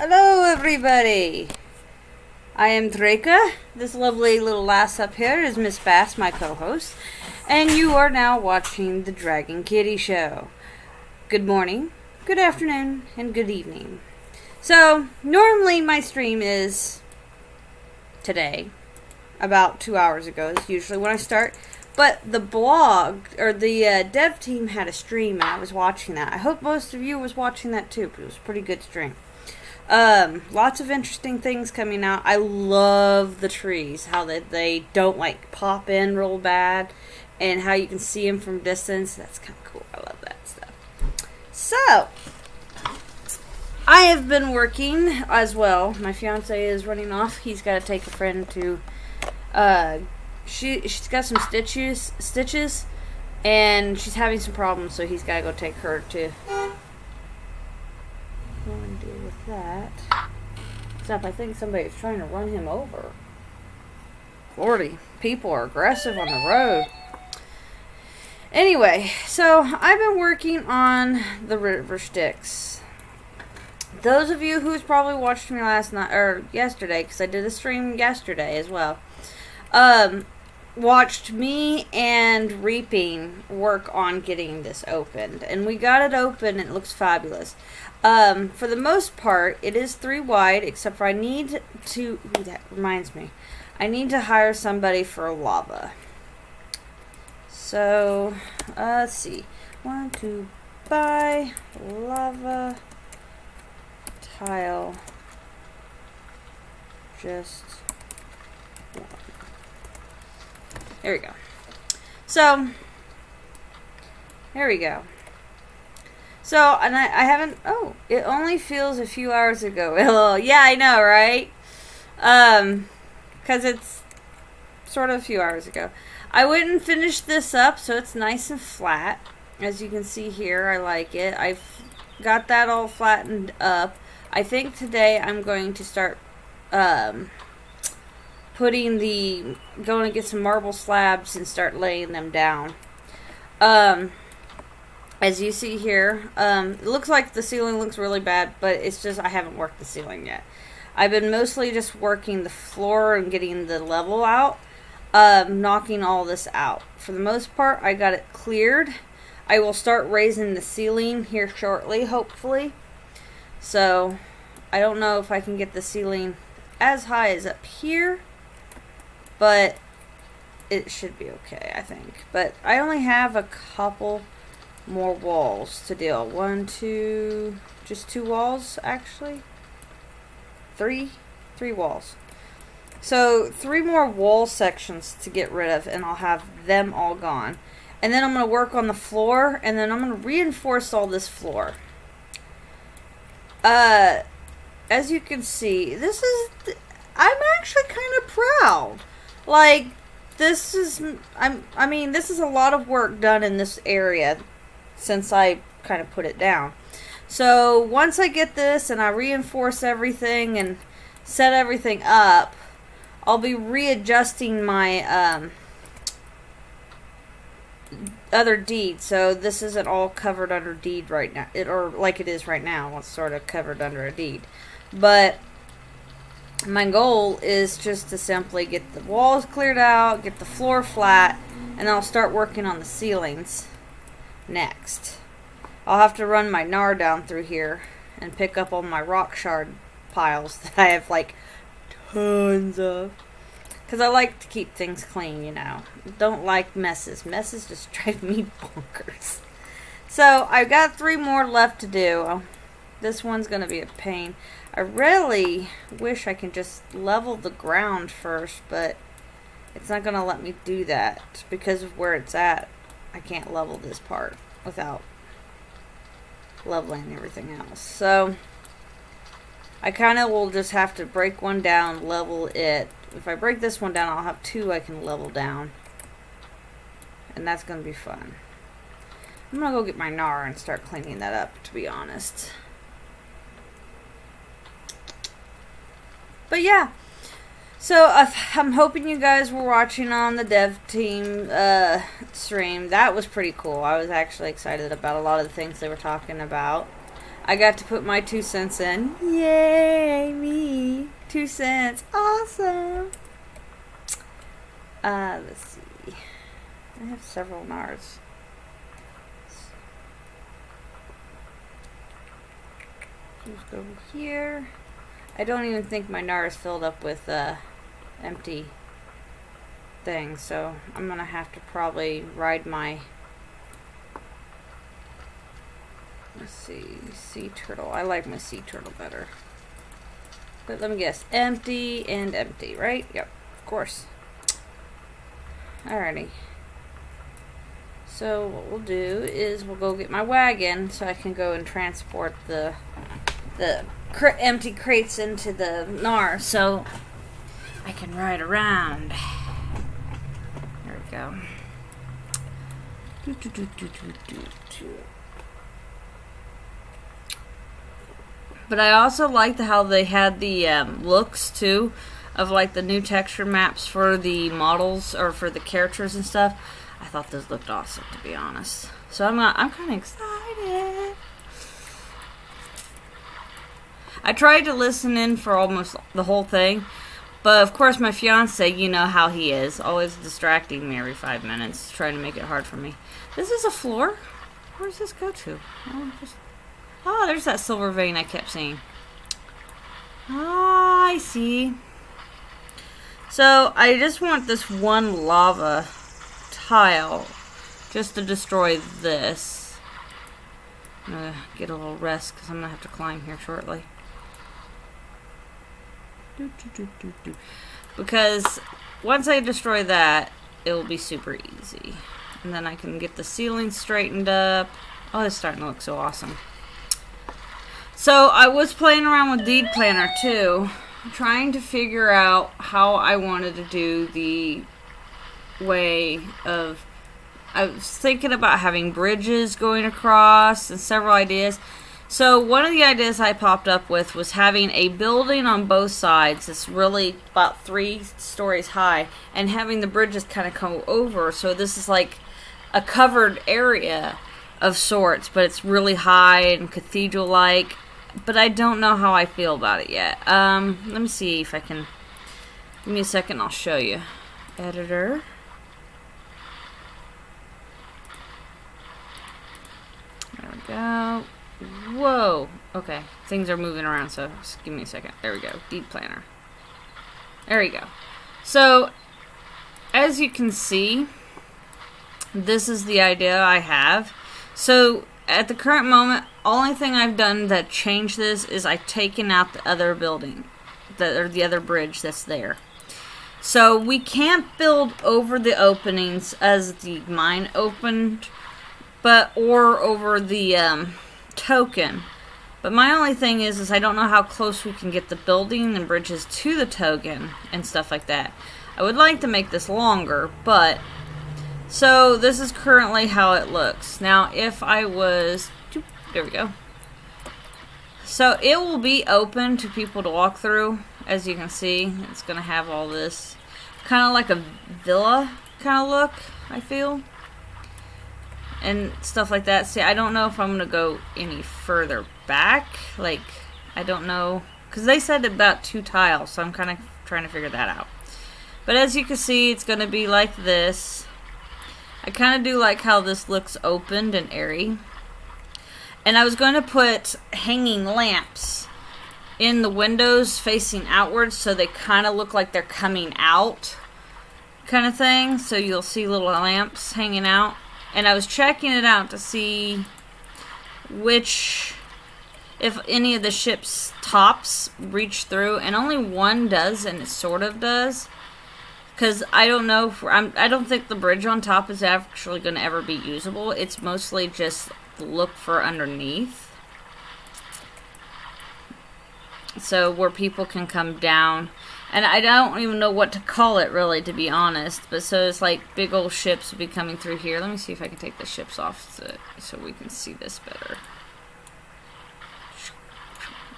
Hello, everybody. I am Dreka. This lovely little lass up here is Miss Bass, my co-host, and you are now watching the Dragon Kitty Show. Good morning, good afternoon, and good evening. So, normally my stream is today, about 2 hours ago is usually when I start, but the blog, or the dev team had a stream and I was watching that. I hope most of you was watching that too, but it was a pretty good stream. Lots of interesting things coming out. I love the trees, how they don't like pop in real bad, and how you can see them from distance. That's kind of cool. I love that stuff. So, I have been working as well. My fiance is running off. He's got to take a friend to, she's got some stitches, and she's having some problems, so he's got to go take her to go and deal with that. Except I think somebody's trying to run him over. Lordy, people are aggressive on the road. Anyway, so I've been working on the river sticks. Those of you who's probably watched me last night or yesterday, because I did a stream yesterday as well, watched me and Reaping work on getting this opened, and we got it open and it looks fabulous. For the most part, it is 3 wide, except for I need to, that reminds me, I need to hire somebody for lava. So, let's see, want to buy lava tile, just one. There we go. So, there we go. So, and I haven't, oh, it only feels a few hours ago. Well, yeah, I know, right? Because it's sort of a few hours ago. I went and finished this up, so it's nice and flat. As you can see here, I like it. I've got that all flattened up. I think today I'm going to start, going to get some marble slabs and start laying them down. As you see here, it looks like the ceiling looks really bad, but it's just I haven't worked the ceiling yet. I've been mostly just working the floor and getting the level out, knocking all this out. For the most part, I got it cleared. I will start raising the ceiling here shortly, hopefully. So, I don't know if I can get the ceiling as high as up here, but it should be okay, I think. But I only have a couple more walls to deal. 1, 2, just 2 walls, actually. 3 walls. So 3 more wall sections to get rid of, and I'll have them all gone. And then I'm going to work on the floor, and then I'm going to reinforce all this floor. As you can see, I'm actually kind of proud. Like, this is a lot of work done in this area since I kind of put it down. So once I get this and I reinforce everything and set everything up, I'll be readjusting my other deed. So this isn't all covered under deed right now, or like it is right now. It's sort of covered under a deed. But my goal is just to simply get the walls cleared out, get the floor flat, and I'll start working on the ceilings next. I'll have to run my gnar down through here and pick up all my rock shard piles that I have like tons of. Because I like to keep things clean, you know. Don't like messes. Messes just drive me bonkers. So I've got 3 more left to do. This one's going to be a pain. I really wish I can just level the ground first, but it's not going to let me do that because of where it's at. I can't level this part without leveling everything else. So, I kind of will just have to break one down, level it. If I break this one down, I'll have 2 I can level down. And that's going to be fun. I'm going to go get my gnar and start cleaning that up, to be honest. But yeah. So, I'm hoping you guys were watching on the dev team stream. That was pretty cool. I was actually excited about a lot of the things they were talking about. I got to put my 2 cents in. Yay, me. 2 cents. Awesome. Let's see. I have several NARS. Let's go over here. I don't even think my NAR is filled up with empty things, so I'm gonna have to probably ride my, let's see, sea turtle. I like my sea turtle better. But let me guess, empty and empty, right? Yep, of course. Alrighty. So what we'll do is we'll go get my wagon so I can go and transport the empty crates into the NAR so I can ride around. There we go. But I also liked how they had the looks too of like the new texture maps for the models or for the characters and stuff. I thought those looked awesome, to be honest. So I'm kind of excited. I tried to listen in for almost the whole thing, but of course my fiance, you know how he is, always distracting me every 5 minutes, trying to make it hard for me. This is a floor? Where does this go to? Oh, there's that silver vein I kept seeing. Ah, I see. So I just want this one lava tile just to destroy this. I'm gonna get a little rest because I'm gonna have to climb here shortly. Because once I destroy that, it will be super easy. And then I can get the ceiling straightened up. Oh, it's starting to look so awesome. So I was playing around with Deed Planner too, trying to figure out how I wanted to do the way of, I was thinking about having bridges going across and several ideas. So one of the ideas I popped up with was having a building on both sides that's really about 3 stories high and having the bridges kind of come over. So this is like a covered area of sorts, but it's really high and cathedral-like. But I don't know how I feel about it yet. Let me see if I can. Give me a second, I'll show you. Editor. There we go. Whoa. Okay. Things are moving around, so just give me a second. There we go. Deed Planner. There we go. So, as you can see, this is the idea I have. So, at the current moment, only thing I've done that changed this is I've taken out the other building, or the other bridge that's there. So we can't build over the openings as the mine opened, or over the token. But my only thing is I don't know how close we can get the building and bridges to the token and stuff like that. I would like to make this longer, but so this is currently how it looks. Now, if I was, there we go. So it will be open to people to walk through. As you can see, it's going to have all this kind of like a villa kind of look, I feel. And stuff like that. See, I don't know if I'm going to go any further back. Like, I don't know. Because they said about 2 tiles, so I'm kind of trying to figure that out. But as you can see, it's going to be like this. I kind of do like how this looks opened and airy. And I was going to put hanging lamps in the windows facing outwards so they kind of look like they're coming out kind of thing. So you'll see little lamps hanging out. And I was checking it out to see if any of the ship's tops reach through. And only one does, and it sort of does. Because I don't know, I don't think the bridge on top is actually going to ever be usable. It's mostly just look for underneath. So where people can come down. And I don't even know what to call it really, to be honest. But so it's like big old ships will be coming through here. Let me see if I can take the ships off so we can see this better.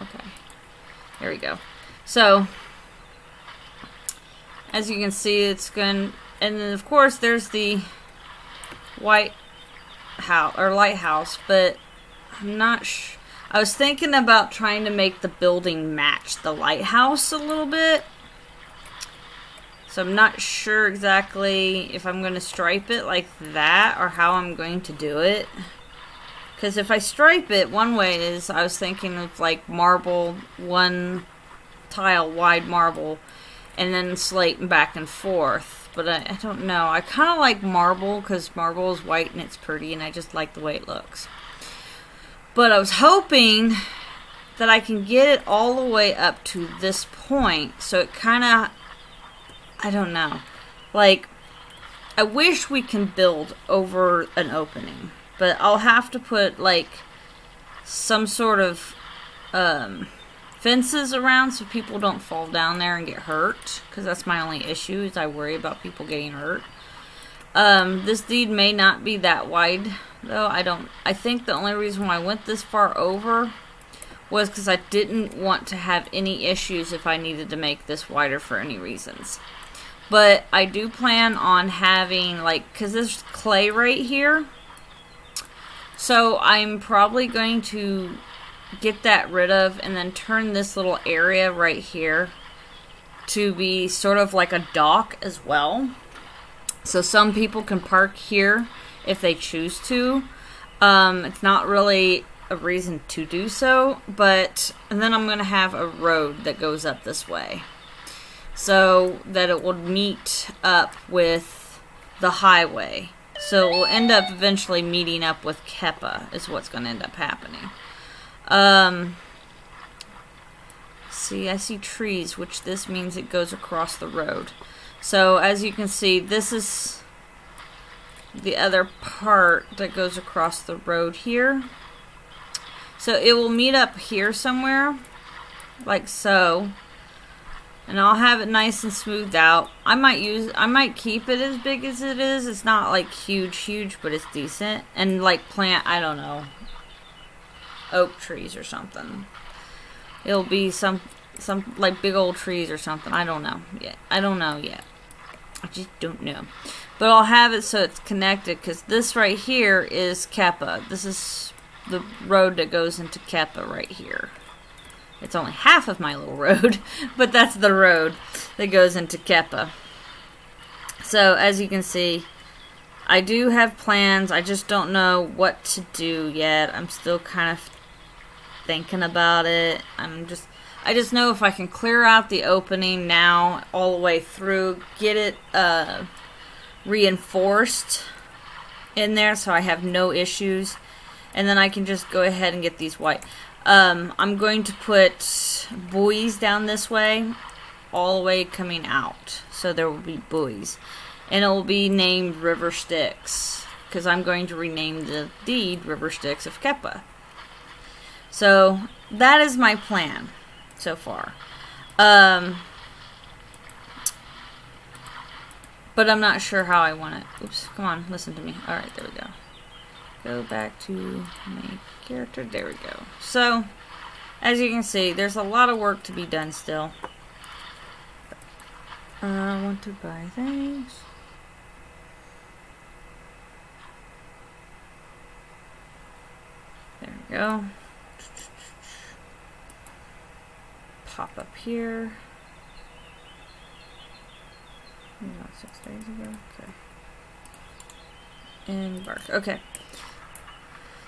Okay. There we go. So as you can see, it's going, and then of course there's the white house or lighthouse, but I'm not I was thinking about trying to make the building match the lighthouse a little bit. So I'm not sure exactly if I'm going to stripe it like that or how I'm going to do it. Because if I stripe it, one way is I was thinking of like marble, one tile wide marble, and then slate back and forth. But I don't know. I kind of like marble because marble is white and it's pretty and I just like the way it looks. But I was hoping that I can get it all the way up to this point. So it kind of, I don't know. Like, I wish we can build over an opening. But I'll have to put, like, some sort of fences around so people don't fall down there and get hurt. Because that's my only issue, is I worry about people getting hurt. This deed may not be that wide, though. I think the only reason why I went this far over was because I didn't want to have any issues if I needed to make this wider for any reasons. But I do plan on having, like, because there's clay right here. So I'm probably going to get that rid of and then turn this little area right here to be sort of like a dock as well. So some people can park here if they choose to. It's not really a reason to do so, but and then I'm going to have a road that goes up this way so that it will meet up with the highway. So we'll end up eventually meeting up with Keppa is what's going to end up happening. See, I see trees, which this means it goes across the road. So as you can see, this is the other part that goes across the road here. So it will meet up here somewhere, like so. And I'll have it nice and smoothed out. I might keep it as big as it is. It's not like huge, but it's decent. And like plant, I don't know, oak trees or something. It'll be some like big old trees or something. I don't know yet. I just don't know. But I'll have it so it's connected because this right here is Keppa. This is the road that goes into Keppa right here. It's only half of my little road, but that's the road that goes into Keppa. So, as you can see, I do have plans. I just don't know what to do yet. I'm still kind of thinking about it. I just know if I can clear out the opening now all the way through, get it reinforced in there so I have no issues, and then I can just go ahead and get these white. I'm going to put buoys down this way, all the way coming out. So there will be buoys. And it will be named River Styx, because I'm going to rename the deed River Styx of Keppa. So that is my plan so far. But I'm not sure how I want it. Oops, come on, listen to me. Alright, there we go. Go back to my character. There we go. So, as you can see, there's a lot of work to be done still. I want to buy things. There we go. Pop up here. About 6 days ago. Okay. Embark. Okay.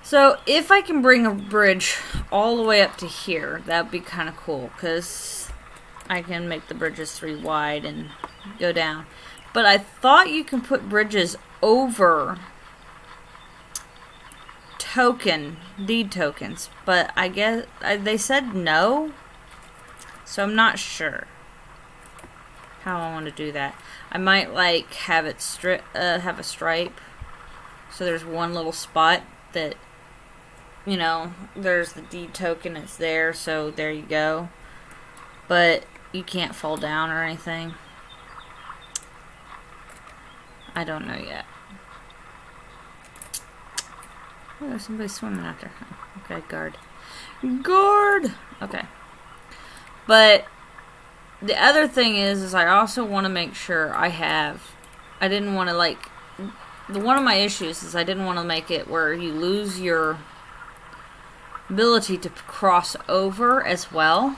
So, if I can bring a bridge all the way up to here, that would be kind of cool, because I can make the bridges 3 wide and go down. But I thought you can put bridges over deed tokens, but I guess they said no, so I'm not sure how I want to do that. I might like have it have a stripe, so there's one little spot that, you know, there's the deed token, it's there, so there you go. But you can't fall down or anything. I don't know yet. Oh, there's somebody swimming out there. Okay, guard. Guard! Okay. But the other thing is I also want to make sure I didn't want to like, one of my issues is I didn't want to make it where you lose your ability to cross over as well.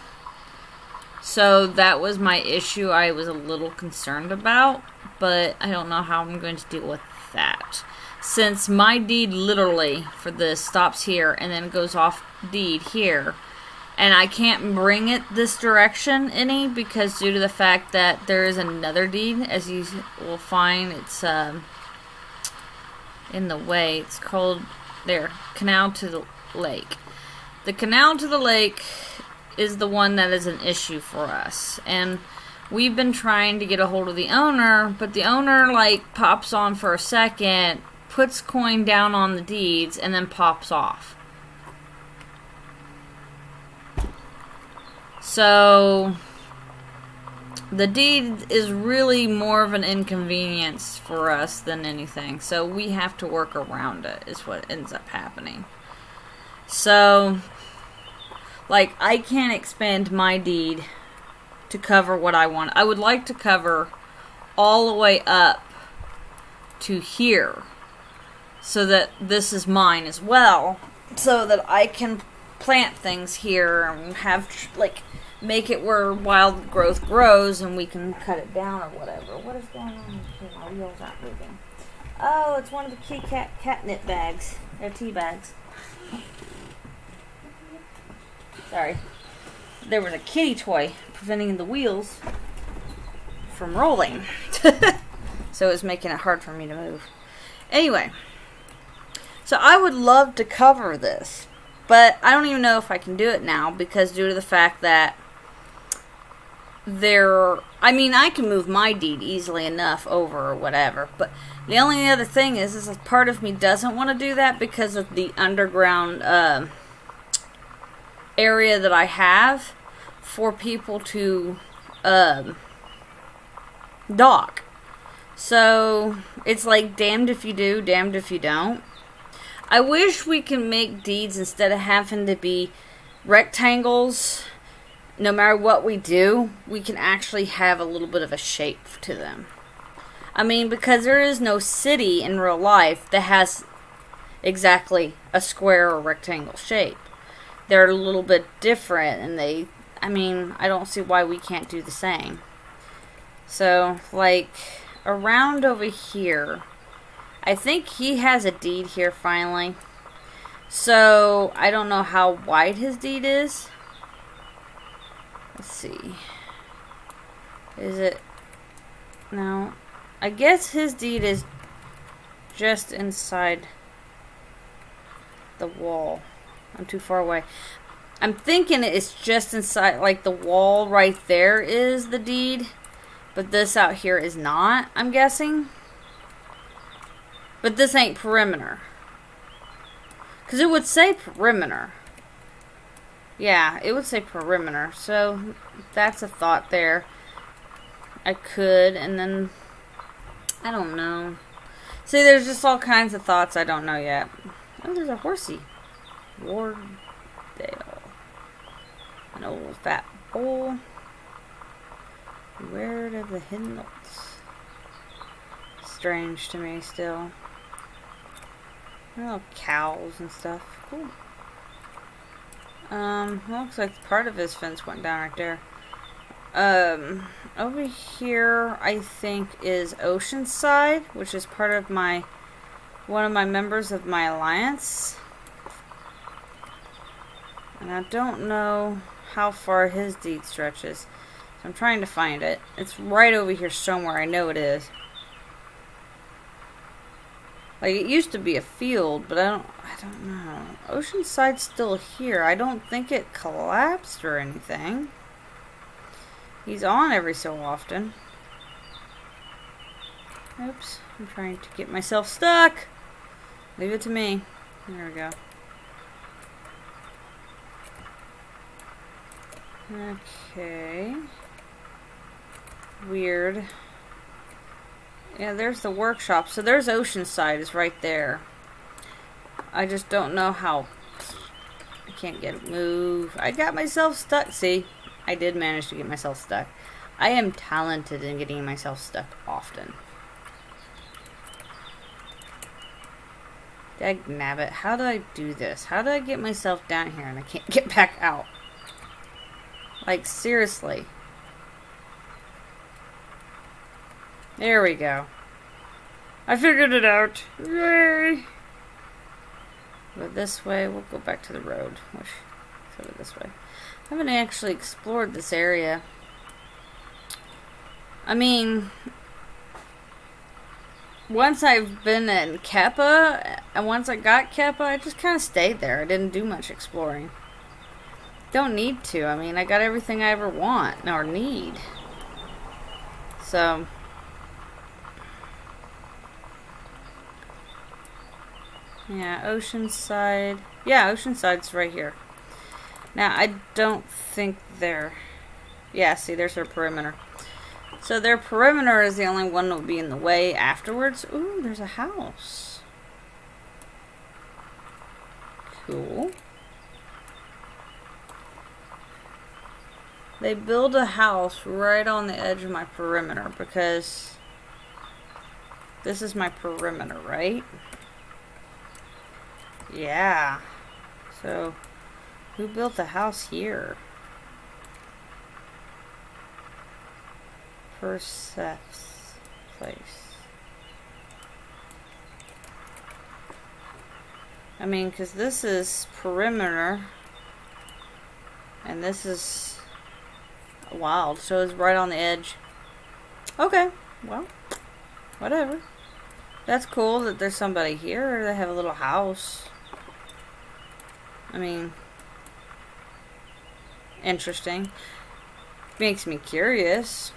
So that was my issue I was a little concerned about, but I don't know how I'm going to deal with that. Since my deed literally for this stops here and then goes off deed here, and I can't bring it this direction any because due to the fact that there is another deed, as you will find, it's in the way. It's called, there, Canal to the Lake. The Canal to the Lake is the one that is an issue for us. And we've been trying to get a hold of the owner, but the owner, like, pops on for a second, puts coin down on the deeds, and then pops off. So the deed is really more of an inconvenience for us than anything. So we have to work around it, is what ends up happening. So, like, I can't expand my deed to cover what I want. I would like to cover all the way up to here, so that this is mine as well, so that I can plant things here and have, like, make it where wild growth grows and we can cut it down or whatever. What is going on here? My wheels aren't moving. Oh, it's one of the kitty cat catnip bags. They're tea bags. Sorry. There was a kitty toy preventing the wheels from rolling. So it was making it hard for me to move. Anyway. So I would love to cover this. But I don't even know if I can do it now because due to the fact that I mean, I can move my deed easily enough over or whatever. But the only other thing is a part of me doesn't want to do that because of the underground area that I have for people to dock. So it's like damned if you do, damned if you don't. I wish we can make deeds instead of having to be rectangles. No matter what we do, we can actually have a little bit of a shape to them. I mean, because there is no city in real life that has exactly a square or rectangle shape. They're a little bit different, and I don't see why we can't do the same. So, like, around over here, I think he has a deed here finally. So, I don't know how wide his deed is. Let's see. Is it? No. I guess his deed is just inside the wall. I'm too far away. I'm thinking it's just inside, like the wall right there is the deed. But this out here is not, I'm guessing. But this ain't perimeter. Because it would say perimeter. Yeah, it would say perimeter. So, that's a thought there. I could, and then, I don't know. See, there's just all kinds of thoughts I don't know yet. Oh, there's a horsey. Wardale. An old fat bull. Where are the hidden notes? Strange to me still. Little cows and stuff. Cool. Looks like part of his fence went down right there. Over here, I think, is Oceanside, which is part of one of my members of my alliance. And I don't know how far his deed stretches. So I'm trying to find it. It's right over here somewhere. I know it is. Like, it used to be a field, but I don't know. Oceanside's still here. I don't think it collapsed or anything. He's on every so often. Oops. I'm trying to get myself stuck. Leave it to me. There we go. Okay. Weird. Yeah, there's the workshop. So there's Oceanside is right there. I just don't know how. I can't get it move. I got myself stuck. See, I did manage to get myself stuck. I am talented in getting myself stuck often. Dagnabbit, how do I do this? How do I get myself down here and I can't get back out? Like, seriously. There we go. I figured it out. Yay! Go this way. We'll go back to the road. Let's go this way. I haven't actually explored this area. I mean, once I've been in Keppa, and once I got Keppa, I just kind of stayed there. I didn't do much exploring. Don't need to. I mean, I got everything I ever want or need. So, yeah, Oceanside. Yeah, Oceanside's right here. Now, I don't think they're... Yeah, see, there's their perimeter. So their perimeter is the only one that would be in the way afterwards. Ooh, there's a house. Cool. They build a house right on the edge of my perimeter because this is my perimeter, right? Yeah. So, who built the house here? Persef's place. I mean, because this is perimeter, and this is wild, so it's right on the edge. Okay, well, whatever. That's cool that there's somebody here. They have a little house. I mean, interesting. Makes me curious.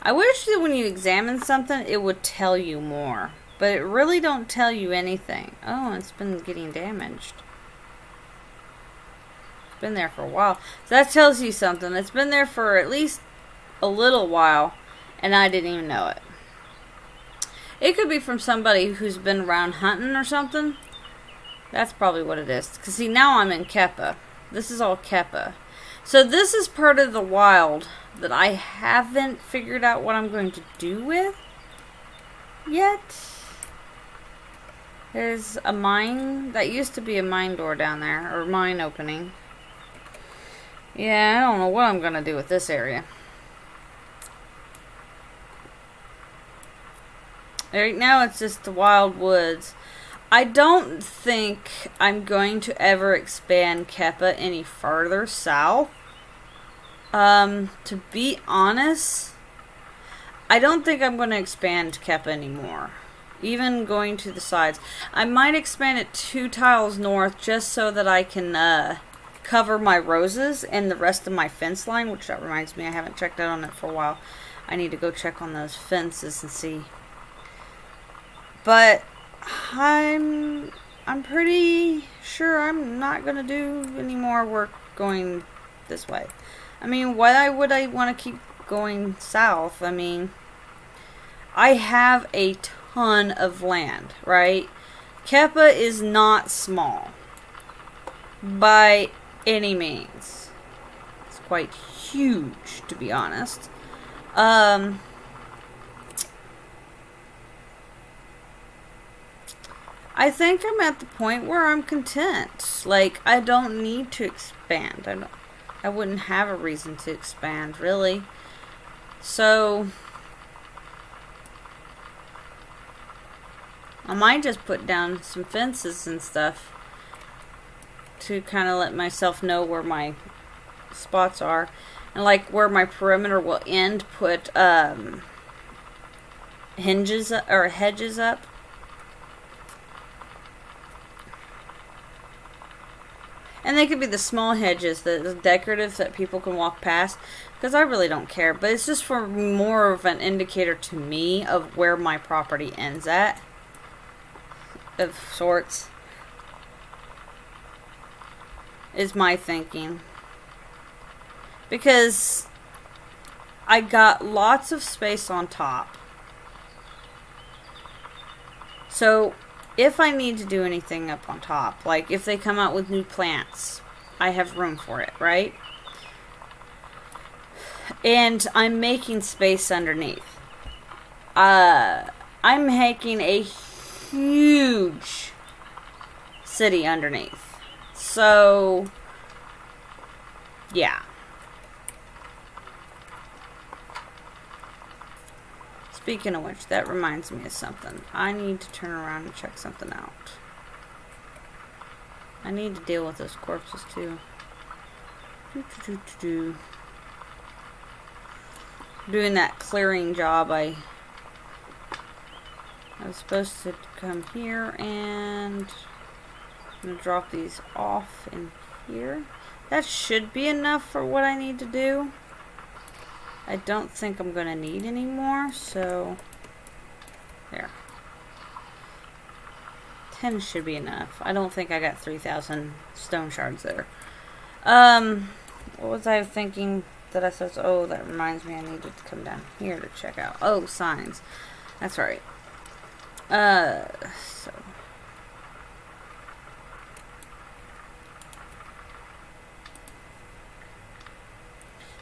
I wish that when you examine something, it would tell you more. But it really don't tell you anything. Oh, it's been getting damaged. It's been there for a while. So that tells you something. It's been there for at least a little while, and I didn't even know it. It could be from somebody who's been around hunting or something. That's probably what it is. Because, see, now I'm in Keppa. This is all Keppa. So this is part of the wild that I haven't figured out what I'm going to do with yet. There's a mine. That used to be a mine door down there. Or mine opening. Yeah, I don't know what I'm going to do with this area. Right now it's just the wild woods. I don't think I'm going to ever expand Keppa any farther south. To be honest, I don't think I'm going to expand Keppa anymore. Even going to the sides. I might expand it 2 tiles north just so that I can cover my roses and the rest of my fence line, which that reminds me I haven't checked out on it for a while. I need to go check on those fences and see. But I'm pretty sure I'm not going to do any more work going this way. I mean, why would I want to keep going south? I mean, I have a ton of land, right? Keppa is not small by any means. It's quite huge, to be honest. I think I'm at the point where I'm content. Like, I don't need to expand. I wouldn't have a reason to expand, really. So, I might just put down some fences and stuff to kind of let myself know where my spots are. And like where my perimeter will end, put hinges or hedges up. And they could be the small hedges, the decorative that people can walk past. Because I really don't care. But it's just for more of an indicator to me of where my property ends at. Of sorts. Is my thinking. Because I got lots of space on top. So if I need to do anything up on top, like if they come out with new plants, I have room for it, right? And I'm making space underneath. I'm making a huge city underneath. So, yeah. Speaking of which, that reminds me of something. I need to turn around and check something out. I need to deal with those corpses too. Doing that clearing job, I was supposed to come here and I'm going to drop these off in here. That should be enough for what I need to do. I don't think I'm going to need any more, so there. 10 should be enough. I don't think I got 3,000 stone shards there. What was I thinking that I said? Oh, that reminds me I needed to come down here to check out. Oh, signs. That's right.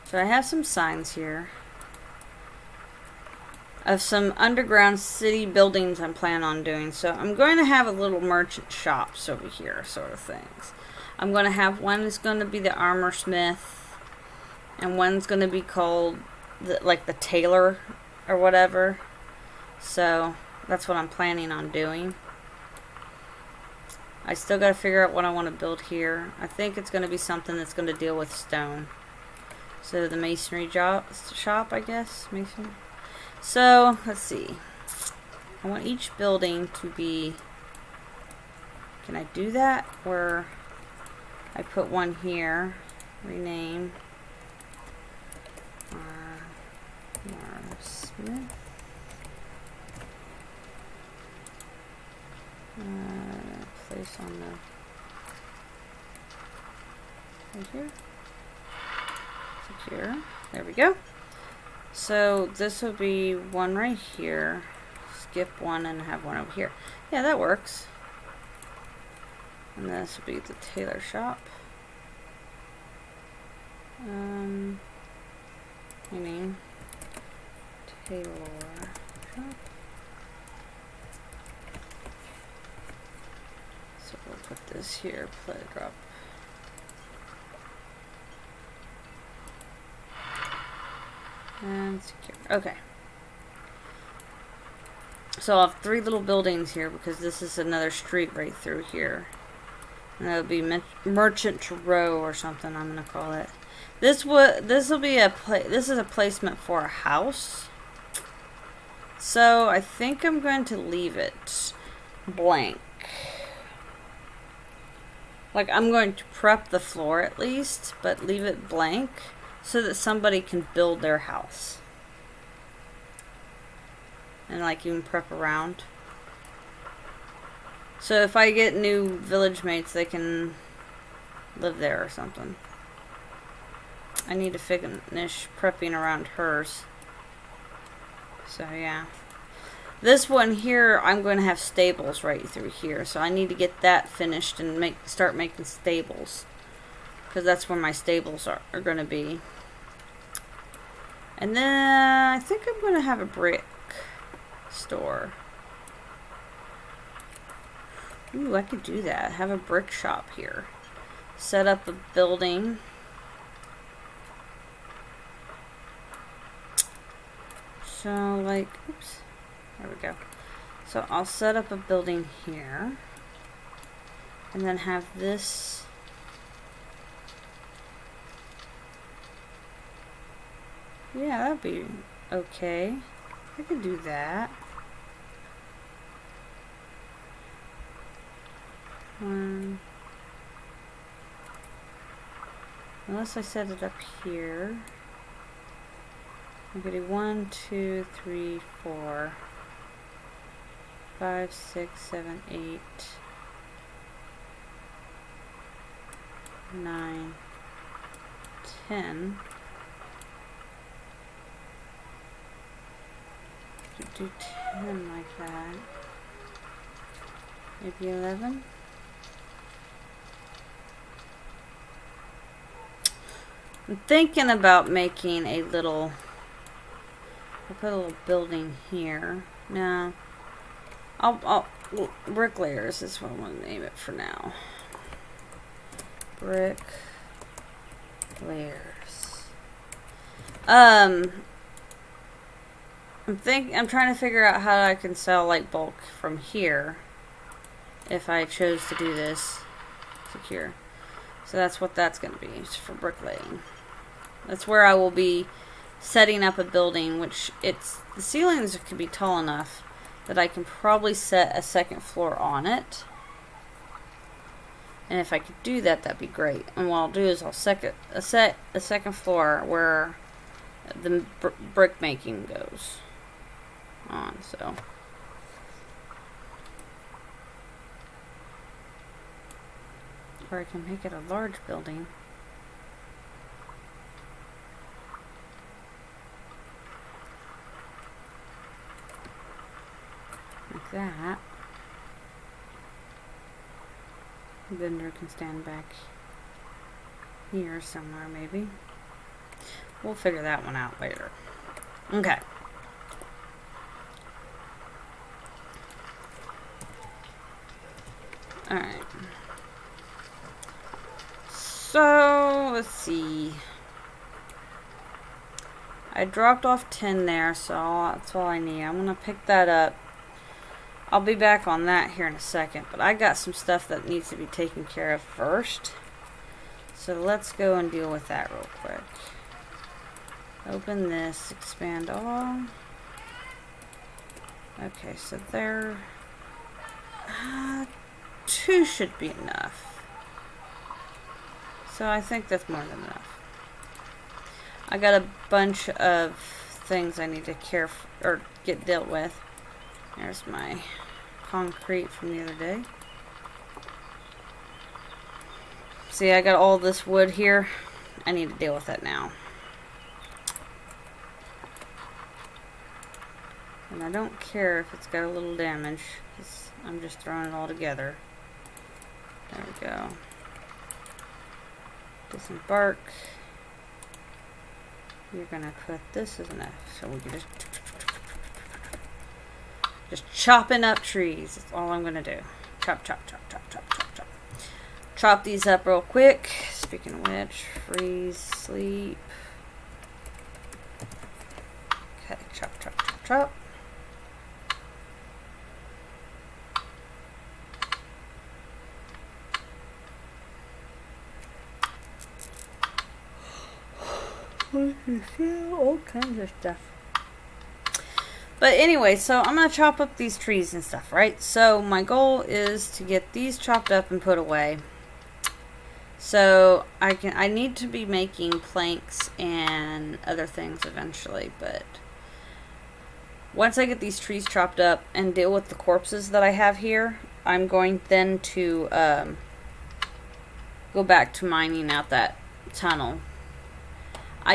So I have some signs here of some underground city buildings I'm planning on doing. So I'm going to have a little merchant shops over here, sort of things. I'm going to have one that's going to be the armor smith, and one's going to be called the tailor or whatever. So that's what I'm planning on doing. I still got to figure out what I want to build here. I think it's going to be something that's going to deal with stone. So the masonry shop, I guess. Masonry. So, let's see. I want each building to be... Can I do that? Where I put one here. Rename. Smith. Place on the... Right here. Secure. There we go. So this will be one right here. Skip one and have one over here. Yeah, that works. And this will be the tailor shop. Meaning tailor shop. So we'll put this here. Play drop. And secure. Okay. So I'll have 3 little buildings here because this is another street right through here. And that'll be Merchant Row or something I'm gonna call it. This will be this is a placement for a house. So I think I'm going to leave it blank. Like, I'm going to prep the floor at least, but leave it blank so that somebody can build their house. And like even prep around. So if I get new village mates, they can live there or something. I need to finish prepping around hers. So yeah. This one here, I'm going to have stables right through here. So I need to get that finished and start making stables. Because that's where my stables are going to be. And then I think I'm going to have a brick store. Ooh, I could do that. Have a brick shop here. Set up a building. So, like, oops. There we go. So I'll set up a building here. And then have this. Yeah, that'd be okay. I could do that. Unless I set it up here. I'm gonna do 1, 2, 3, 4, 5, 6, 7, 8, 9, 10. Do 10 like that. Maybe 11. I'm thinking about making a little. I'll put a little building here. No, I'll bricklayers is what I'm going to name it for now. Bricklayers. I'm trying to figure out how I can sell like bulk from here if I chose to do this secure. So that's what that's going to be. It's for bricklaying. That's where I will be setting up a building, which the ceilings can be tall enough that I can probably set a second floor on it. And if I could do that, that'd be great. And what I'll do is I'll set a second floor where the brick making goes on. So or I can make it a large building. Like that. The vendor can stand back here somewhere, maybe. We'll figure that one out later. Okay. Alright. So, let's see. I dropped off 10 there, so that's all I need. I'm going to pick that up. I'll be back on that here in a second, but I got some stuff that needs to be taken care of first. So let's go and deal with that real quick. Open this, expand all. Okay, so there... 2 should be enough. So I think that's more than enough. I got a bunch of things I need to care for, or get dealt with. There's my concrete from the other day. See, I got all this wood here. I need to deal with that now. And I don't care if it's got a little damage, because I'm just throwing it all together. There we go. Disembark. You're gonna put this as an F, so we can just chopping up trees. That's all I'm gonna do. Chop, chop, chop, chop, chop, chop, chop. Chop these up real quick. Speaking of which, freeze, sleep. Okay, chop, chop, chop, chop. All kinds of stuff. But anyway, so I'm going to chop up these trees and stuff, right? So my goal is to get these chopped up and put away. So I need to be making planks and other things eventually, but once I get these trees chopped up and deal with the corpses that I have here, I'm going then to go back to mining out that tunnel.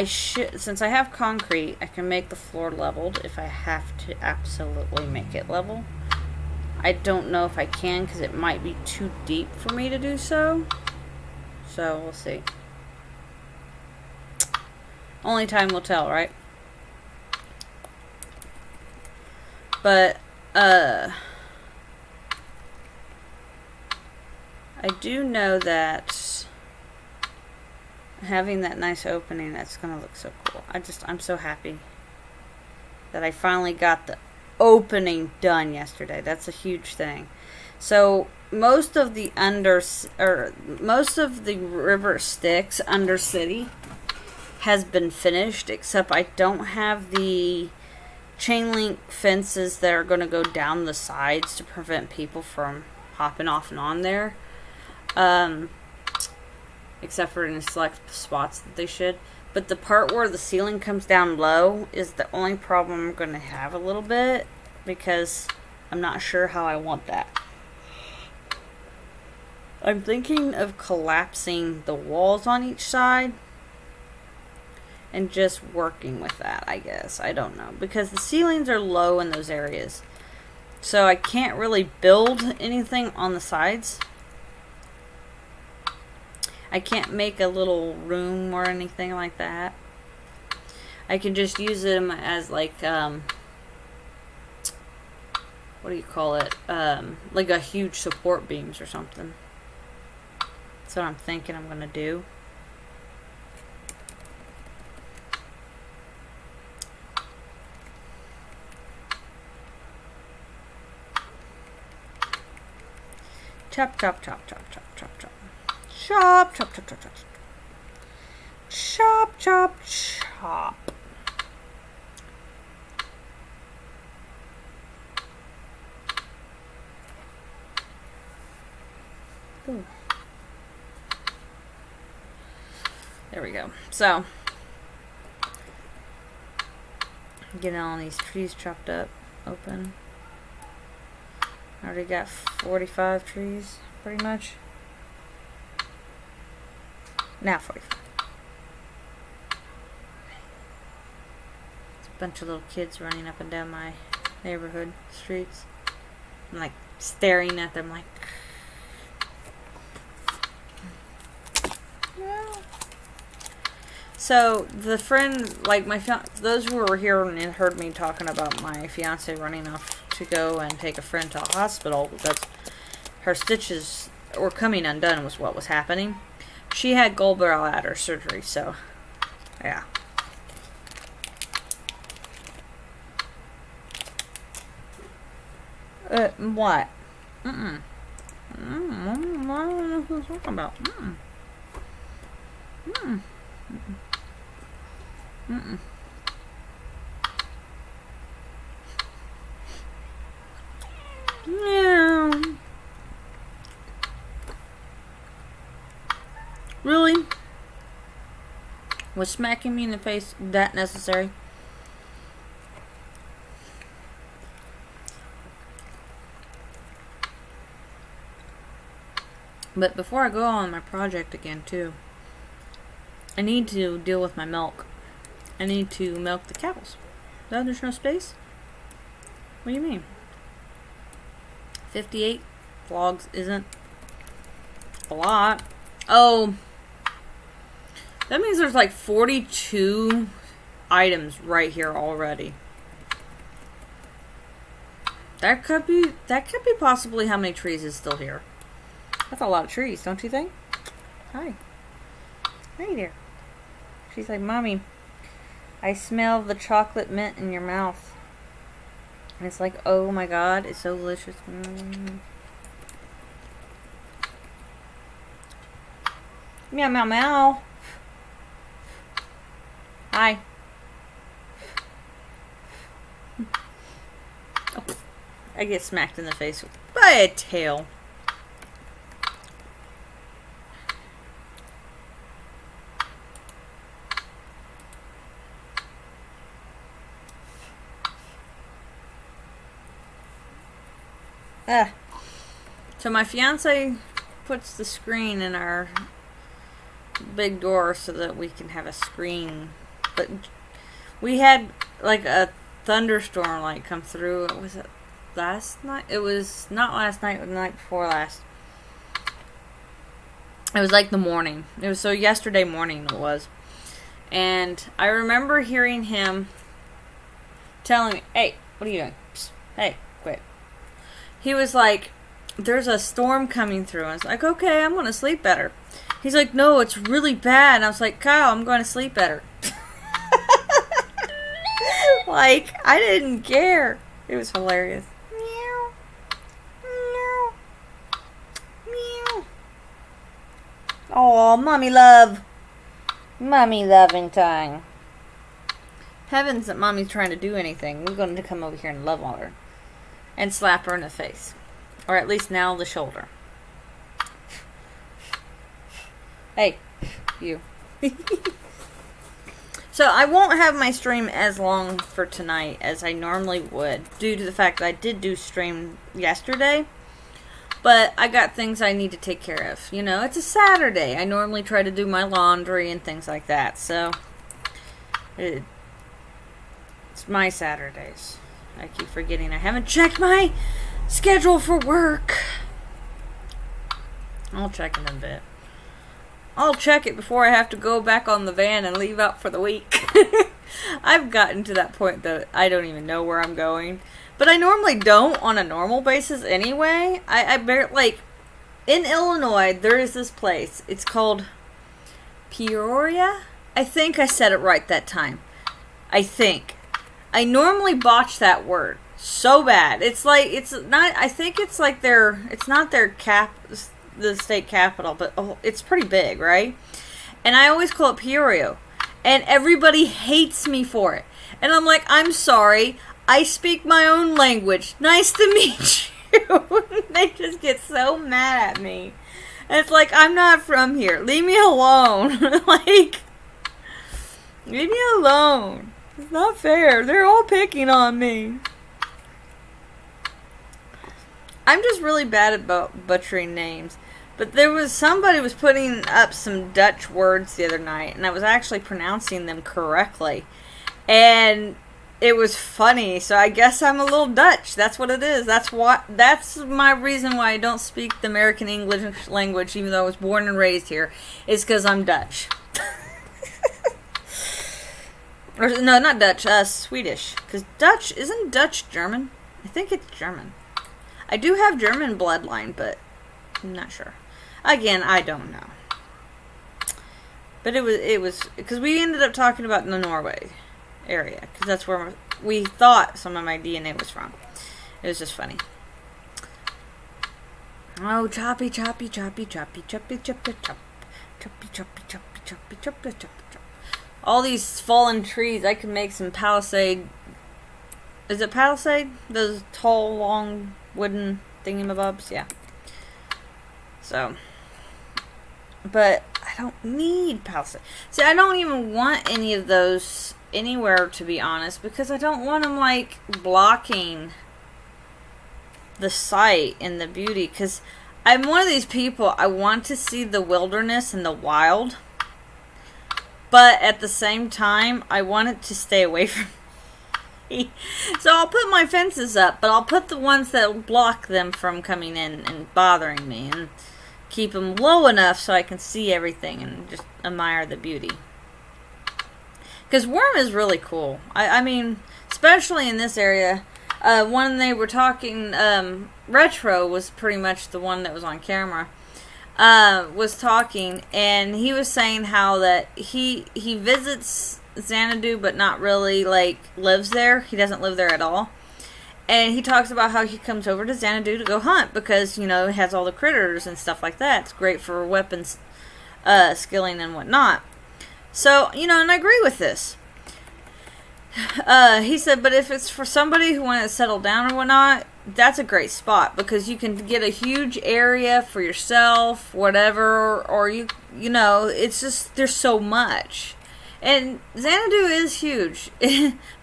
Since I have concrete, I can make the floor leveled if I have to absolutely make it level. I don't know if I can because it might be too deep for me to do so. So, we'll see. Only time will tell, right? But, I do know that having that nice opening, that's going to look so cool. I'm so happy that I finally got the opening done yesterday. That's a huge thing. So most of the river Styx Undercity has been finished, except I don't have the chain link fences that are going to go down the sides to prevent people from hopping off and on there. Except for in select spots that they should. But the part where the ceiling comes down low is the only problem I'm going to have a little bit, because I'm not sure how I want that. I'm thinking of collapsing the walls on each side and just working with that, I guess. I don't know, because the ceilings are low in those areas. So I can't really build anything on the sides. I can't make a little room or anything like that. I can just use them as like, what what do you call it? Like a huge support beams or something. That's what I'm thinking I'm gonna do. Chop, chop, chop, chop, chop, chop, chop. Chop, chop, chop, chop, chop. Chop, chop, chop. Ooh. There we go. So, getting all these trees chopped up, open. I already got 45 trees, pretty much. Now 45. It's a bunch of little kids running up and down my neighborhood streets. I'm like staring at them like, no. So the friend, like those who were here and heard me talking about my fiance running off to go and take a friend to a hospital because her stitches were coming undone was what was happening. She had gallbladder surgery, so yeah. What? I don't know what you're talking about. Yeah. Really? Was smacking me in the face that necessary? But before I go on my project again too, I need to deal with my milk. I need to milk the cows. No, there's no space? What do you mean? 58 vlogs isn't a lot. Oh, that means there's like 42 items right here already. That could be possibly how many trees is still here. That's a lot of trees, don't you think? Hi. Hi there. She's like, Mommy, I smell the chocolate mint in your mouth. And it's like, oh my god, it's so delicious. Meow, meow, meow. Hi. Oh, I get smacked in the face by a tail. So my fiance puts the screen in our big door so that we can have a screen. But we had like a thunderstorm like come through. Was it last night? It was not last night, it was the night before last. It was like the morning. It was so yesterday morning it was. And I remember hearing him telling me, hey, what are you doing? Psst, hey, quit. He was like, there's a storm coming through. I was like, okay, I'm going to sleep better. He's like, no, it's really bad. And I was like, Kyle, I'm going to sleep better. Like, I didn't care. It was hilarious. Meow. Meow. Meow. Oh, mommy love. Mommy loving time. Heavens that mommy's trying to do anything. We're going to come over here and love on her. And slap her in the face. Or at least now the shoulder. Hey, you. So I won't have my stream as long for tonight as I normally would, due to the fact that I did do stream yesterday. But I got things I need to take care of. You know, it's a Saturday. I normally try to do my laundry and things like that. So, it's my Saturdays. I keep forgetting I haven't checked my schedule for work. I'll check in a bit. I'll check it before I have to go back on the van and leave out for the week. I've gotten to that point that I don't even know where I'm going. But I normally don't on a normal basis anyway. Like, in Illinois, there is this place. It's called Peoria? I think I said it right that time. I think. I normally botch that word so bad. It's like, it's not, I think it's like it's not the state capital, but it's pretty big, right? And I always call it Peoria. And everybody hates me for it. And I'm like, I'm sorry. I speak my own language. Nice to meet you. They just get so mad at me. And it's like, I'm not from here. Leave me alone. Like, leave me alone. It's not fair. They're all picking on me. I'm just really bad about butchering names. But somebody was putting up some Dutch words the other night, and I was actually pronouncing them correctly. And it was funny, so I guess I'm a little Dutch. That's what it is. That's my reason why I don't speak the American English language, even though I was born and raised here, is because I'm Dutch. Or, no, not Dutch, Swedish. Because isn't Dutch German? I think it's German. I do have German bloodline, but I'm not sure. Again, I don't know. But it was, because we ended up talking about the Norway area, because that's where we thought some of my DNA was from. It was just funny. Oh, choppy, choppy, choppy, choppy, choppy, choppy, chop. Choppy, choppy, choppy, choppy, choppy, choppy, chop. All these fallen trees, I could make some palisade. Is it palisade? Those tall, long, wooden thingamabobs? Yeah. So, but I don't need palisade. See, I don't even want any of those anywhere, to be honest, because I don't want them, like, blocking the sight and the beauty, because I'm one of these people, I want to see the wilderness and the wild, but at the same time, I want it to stay away from me. So I'll put my fences up, but I'll put the ones that block them from coming in and bothering me, and keep them low enough so I can see everything and just admire the beauty. Because Worm is really cool. I mean, especially in this area. When they were talking, Retro was pretty much the one that was on camera. Was talking, and he was saying how that he visits Xanadu, but not really, like, lives there. He doesn't live there at all. And he talks about how he comes over to Xanadu to go hunt because, you know, it has all the critters and stuff like that. It's great for weapons skilling and whatnot. So, you know, and I agree with this. He said, but if it's for somebody who wants to settle down or whatnot, that's a great spot because you can get a huge area for yourself, whatever, or you know, it's just, there's so much. And Xanadu is huge.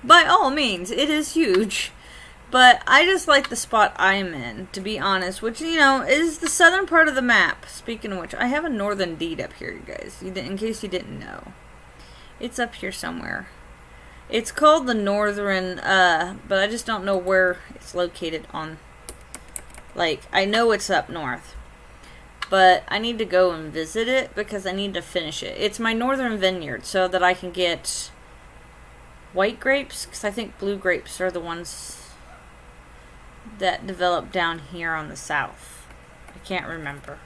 By all means, it is huge. But I just like the spot I'm in, to be honest, which, you know, is the southern part of the map. Speaking of which, I have a northern deed up here, you guys, in case you didn't know. It's up here somewhere. It's called the Northern, but I just don't know where it's located on, like, I know it's up north. But I need to go and visit it because I need to finish it. It's my northern vineyard so that I can get white grapes, because I think blue grapes are the ones that develop down here on the south. I can't remember.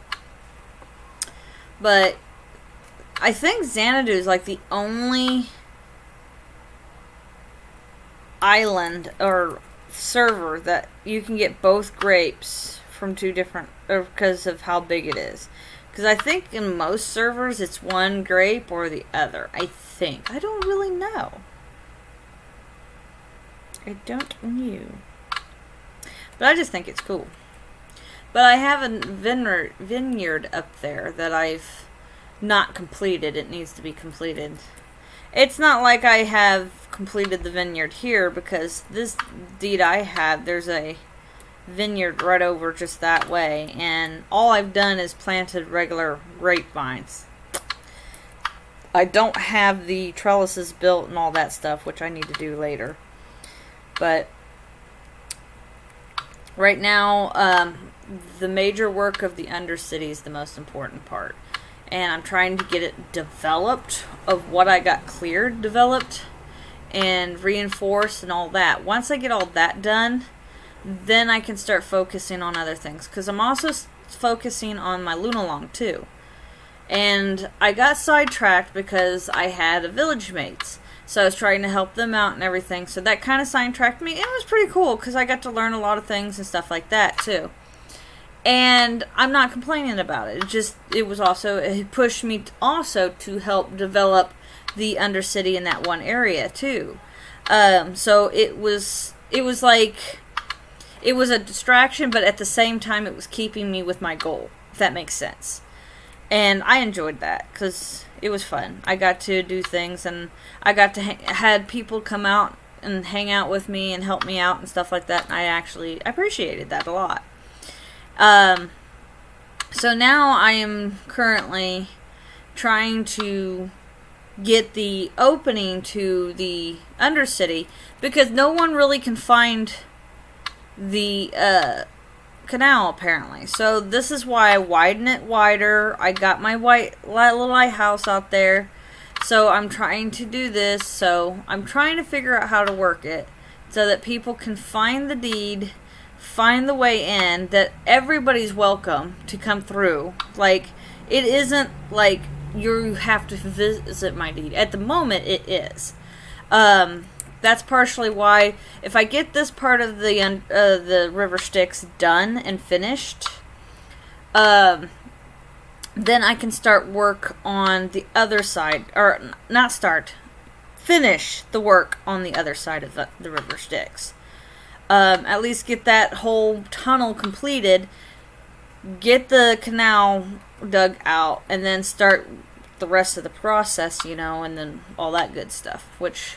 But I think Xanadu is like the only island or server that you can get both grapes from two different, or because of how big it is. Because I think in most servers it's one grape or the other. I think. I don't really know. I don't know. But I just think it's cool. But I have a vineyard up there that I've not completed. It needs to be completed. It's not like I have completed the vineyard here because this deed I have, there's a vineyard right over just that way. And all I've done is planted regular grapevines. I don't have the trellises built and all that stuff, which I need to do later. But right now, the major work of the Undercity is the most important part. And I'm trying to get it developed, of what I got cleared developed. and reinforce and all that. Once I get all that done, then I can start focusing on other things. Because I'm also focusing on my Lunalong too. And I got sidetracked because I had a village mates. So I was trying to help them out and everything. So that kind of sidetracked me. It was pretty cool because I got to learn a lot of things and stuff like that too. And I'm not complaining about it. It pushed me also to help develop the Undercity in that one area too. So it was like, it was a distraction, but at the same time it was keeping me with my goal, if that makes sense. And I enjoyed that because it was fun. I got to do things, and I got to had people come out and hang out with me and help me out and stuff like that. And I actually appreciated that a lot. So now I am currently trying to get the opening to the Undercity because no one really can find the canal apparently. So this is why I widen it wider. I got my white little lighthouse out there. So I'm trying to do this. So I'm trying to figure out how to work it so that people can find the deed, find the way in, that everybody's welcome to come through. Like, it isn't like you have to visit my deed. At the moment, it is. That's partially why, if I get this part of the River Styx done and finished, then I can start work on the other side, or not start, finish the work on the other side of the River Styx. At least get that whole tunnel completed, get the canal dug out, and then start the rest of the process, and then all that good stuff, which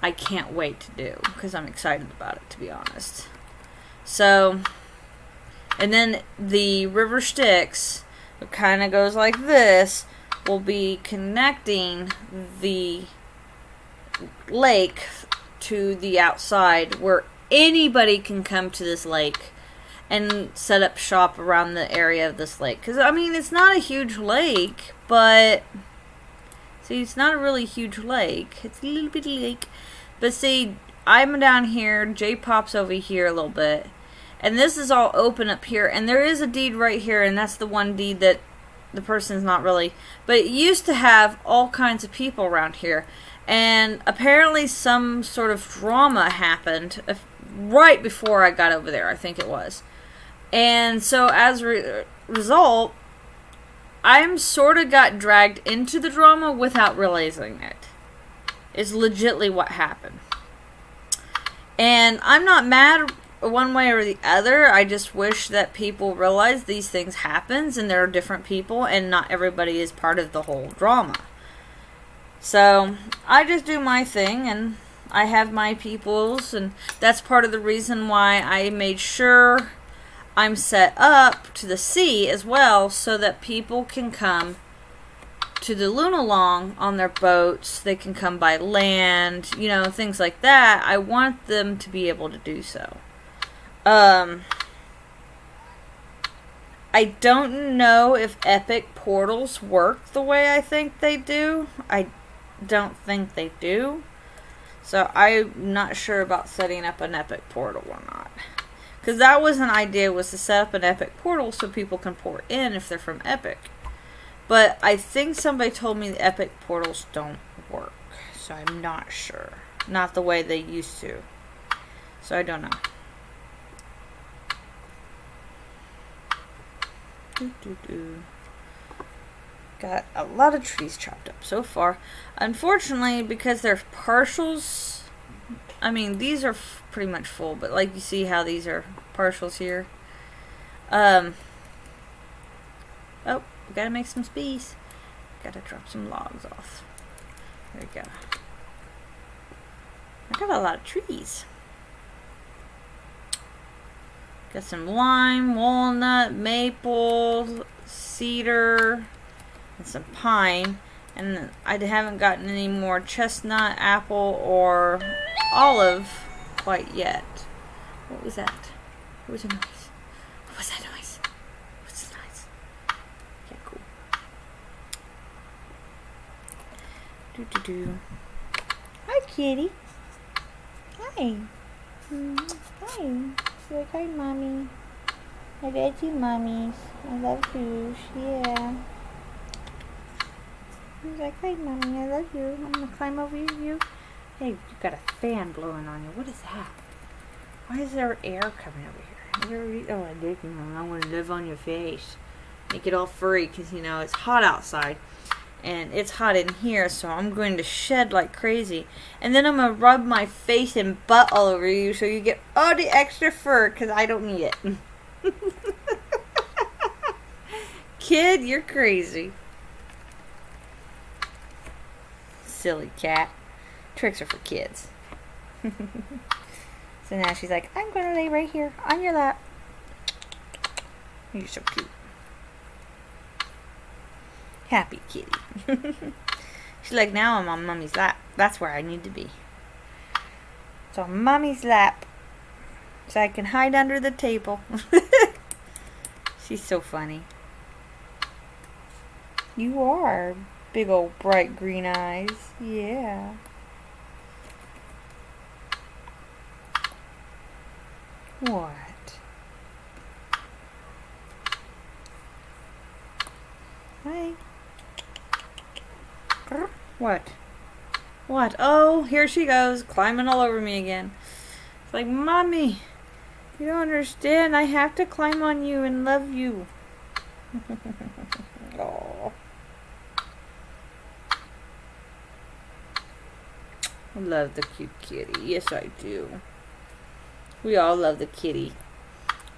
I can't wait to do because I'm excited about it, to be honest. So, and then the River Styx, it kind of goes like this, will be connecting the lake to the outside where anybody can come to this lake and set up shop around the area of this lake. Because, I mean, it's not a huge lake, but see, it's not a really huge lake. It's a little bitty lake. But see, I'm down here, J-Pop's over here a little bit, and this is all open up here, and there is a deed right here, and that's the one deed that the person's not really, but it used to have all kinds of people around here, and apparently some sort of drama happened right before I got over there, I think it was. And so as a result, I'm sort of got dragged into the drama without realizing it. It's legitly what happened. And I'm not mad one way or the other. I just wish that people realize these things happens and there are different people and not everybody is part of the whole drama. So I just do my thing and I have my peoples, and that's part of the reason why I made sure I'm set up to the sea as well, so that people can come to the Lunalong on their boats. They can come by land, things like that. I want them to be able to do so. I don't know if epic portals work the way I think they do. I don't think they do. So I'm not sure about setting up an epic portal or not. Because that was an idea, was to set up an epic portal so people can port in if they're from epic. But I think somebody told me the epic portals don't work. So I'm not sure. Not the way they used to. So I don't know. Got a lot of trees chopped up so far. Unfortunately, because they're partials, I mean, these are pretty much full, but like you see how these are partials here. Oh, we gotta make some space. Gotta drop some logs off. There we go. I got a lot of trees. Got some lime, walnut, maple, cedar, and some pine. And I haven't gotten any more chestnut, apple, or olive quite yet. What was that? What was the noise? What was that noise? What's the noise? Yeah, cool. Hi, kitty. Hi. Hi. She's like, hi, Mommy. I love you, Mommies. I love you. Yeah. He's like, hi, Mommy. I love you. I'm going to climb over you. Hey, you got a fan blowing on you. What is that? Why is there air coming over here? Oh, I didn't know. I want to live on your face. Make it all furry because, you know, it's hot outside. And it's hot in here, so I'm going to shed like crazy. And then I'm going to rub my face and butt all over you so you get all the extra fur because I don't need it. Kid, you're crazy. Silly cat. Tricks are for kids. So now she's like, I'm going to lay right here on your lap. You're so cute. Happy kitty. She's like, now I'm on Mommy's lap. That's where I need to be. It's on Mommy's lap. So I can hide under the table. She's so funny. You are. Big old bright green eyes. Yeah. What? Hi. What? What? Oh, here she goes, climbing all over me again. It's like, Mommy, you don't understand. I have to climb on you and love you. Oh. I love the cute kitty. Yes, I do. We all love the kitty.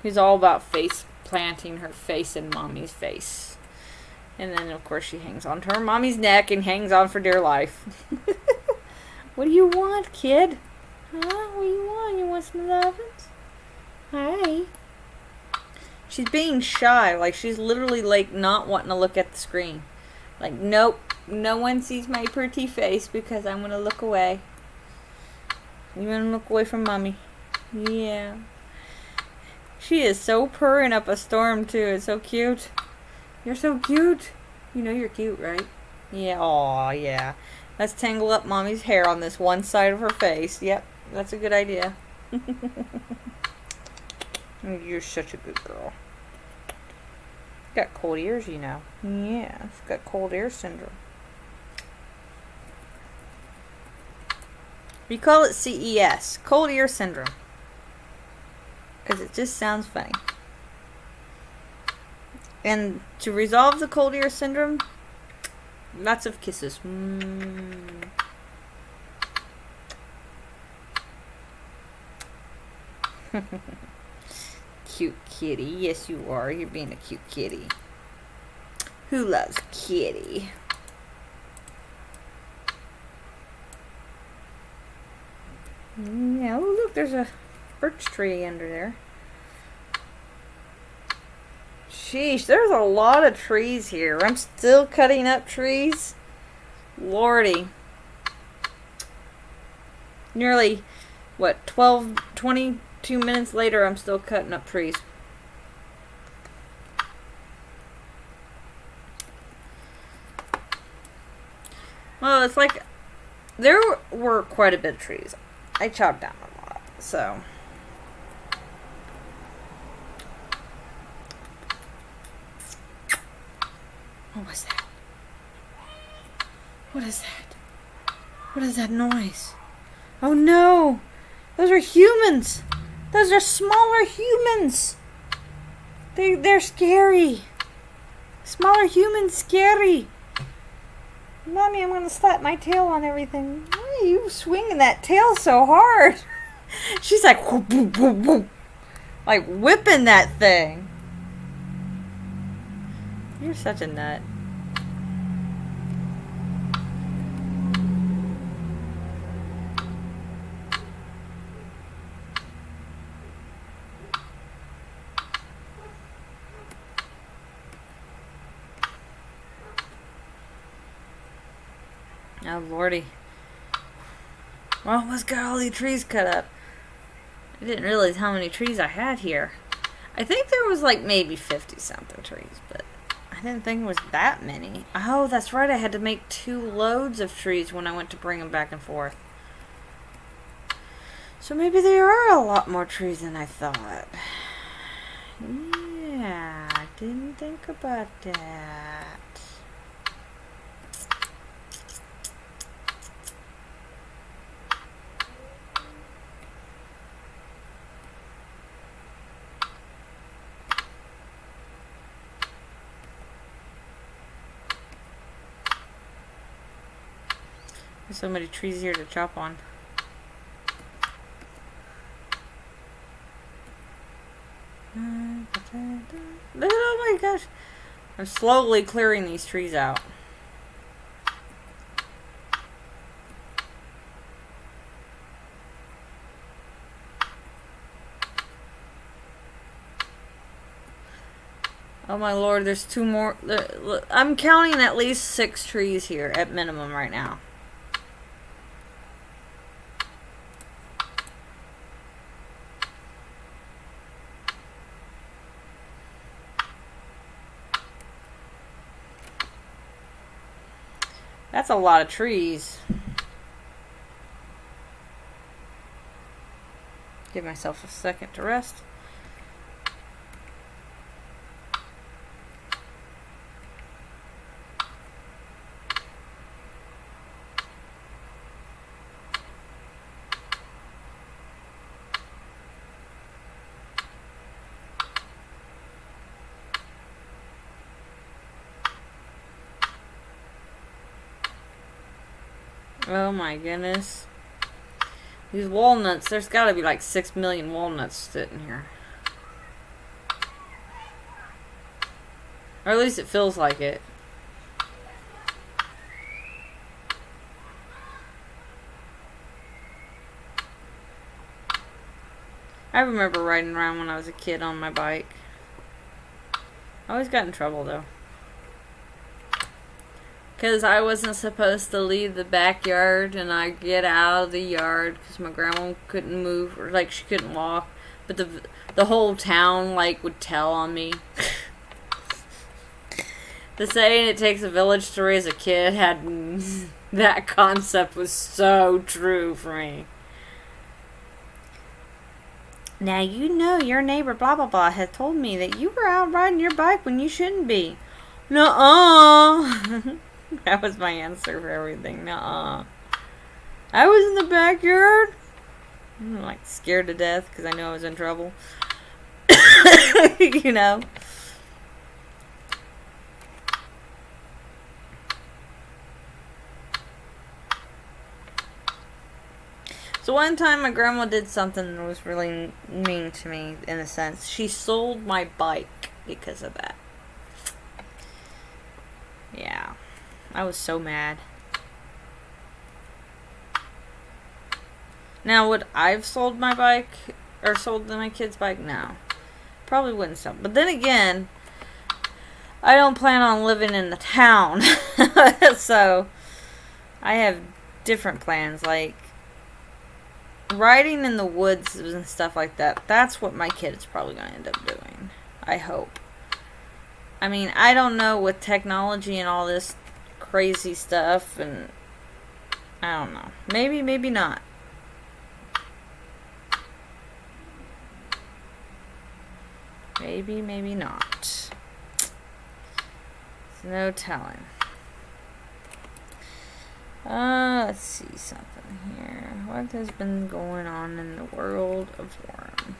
He's all about face planting her face in Mommy's face. And then, of course, she hangs onto her Mommy's neck and hangs on for dear life. What do you want, kid? Huh? What do you want? You want some lovins? Hi. She's being shy. Like, she's literally, like, not wanting to look at the screen. Like, nope. No one sees my pretty face because I'm going to look away. You want to look away from Mommy? Yeah. She is so purring up a storm, too. It's so cute. You're so cute. You know you're cute, right? Yeah. Aw, yeah. Let's tangle up Mommy's hair on this one side of her face. Yep, that's a good idea. You're such a good girl. Got cold ears, you know. Yeah, she's got cold ear syndrome. We call it CES, cold ear syndrome. Because it just sounds funny. And to resolve the cold ear syndrome, lots of kisses. Cute kitty. Yes, you are. You're being a cute kitty. Who loves kitty? Yeah, oh, look, there's a birch tree under there. Sheesh, there's a lot of trees here. I'm still cutting up trees. Lordy. Nearly, what, 22 minutes later, I'm still cutting up trees. Well, it's like, there were quite a bit of trees. I chopped down a lot, so... What was that? What is that? What is that noise? Oh no! Those are humans! Those are smaller humans! They're scary! Smaller humans scary! Mommy, I'm gonna slap my tail on everything. Why are you swinging that tail so hard? She's like, whoop, whoop, whoop, whoop. Like whipping that thing. You're such a nut. Oh, lordy. Well, almost got all the trees cut up. I didn't realize how many trees I had here. I think there was like maybe 50-something trees, but I didn't think it was that many. Oh, that's right. I had to make 2 loads of trees when I went to bring them back and forth. So maybe there are a lot more trees than I thought. Yeah, I didn't think about that. There's so many trees here to chop on. Oh my gosh. I'm slowly clearing these trees out. Oh my lord, there's 2 more. I'm counting at least 6 trees here at minimum right now. That's a lot of trees. Give myself a second to rest. Oh my goodness. These walnuts, there's got to be like 6 million walnuts sitting here. Or at least it feels like it. I remember riding around when I was a kid on my bike. I always got in trouble though. Because I wasn't supposed to leave the backyard, and I'd get out of the yard because my grandma couldn't move, or like she couldn't walk. But the whole town like would tell on me. The saying "it takes a village to raise a kid" that concept was so true for me. Now you know your neighbor blah blah blah has told me that you were out riding your bike when you shouldn't be. Nuh-uh. That was my answer for everything. Nuh-uh. I was in the backyard. I'm like scared to death because I knew I was in trouble. You know. So one time my grandma did something that was really mean to me in a sense. She sold my bike because of that. Yeah. I was so mad. Now, would I've sold my bike or sold my kid's bike? No. Probably wouldn't sell. But then again, I don't plan on living in the town. So, I have different plans. Like, riding in the woods and stuff like that. That's what my kid is probably going to end up doing. I hope. I mean, I don't know with technology and all this crazy stuff, and I don't know. Maybe, maybe not. Maybe, maybe not. There's no telling. Let's see something here. What has been going on in the world of Worm?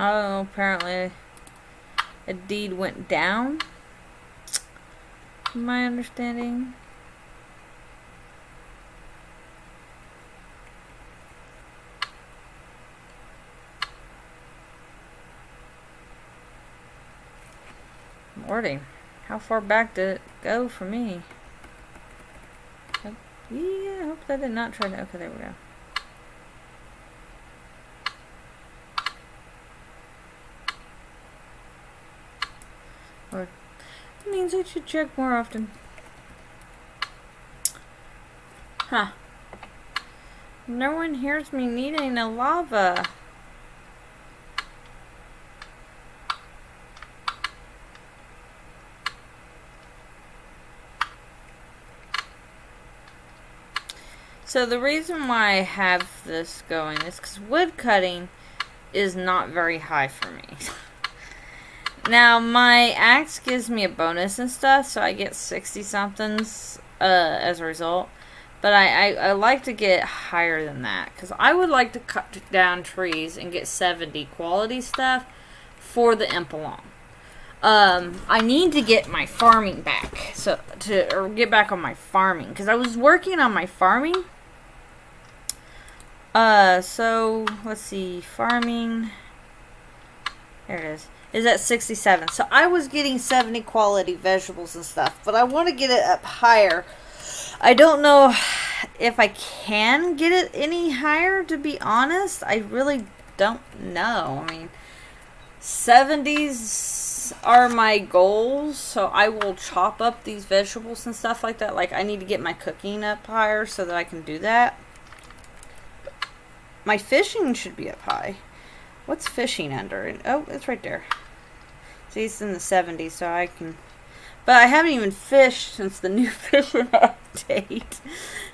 Oh, apparently a deed went down, from my understanding. Lordy, how far back did it go for me? Yeah, I hope that did not try to... Okay, there we go. Or it means I should check more often. Huh. No one hears me needing a lava. So the reason why I have this going is because wood cutting is not very high for me. Now, my axe gives me a bonus and stuff, so I get 60 somethings as a result. But I like to get higher than that, because I would like to cut down trees and get 70 quality stuff for the Impelon. I need to get my farming back, or get back on my farming, because I was working on my farming. So let's see, farming. There it is at 67. So I was getting 70 quality vegetables and stuff, but I want to get it up higher. I don't know if I can get it any higher, to be honest. I really don't know. I mean, 70s are my goals, so I will chop up these vegetables and stuff like that. Like, I need to get my cooking up higher so that I can do that. My fishing should be up high. What's fishing under? Oh, it's right there. See, it's in the 70s, so I can... But I haven't even fished since the new fishing update.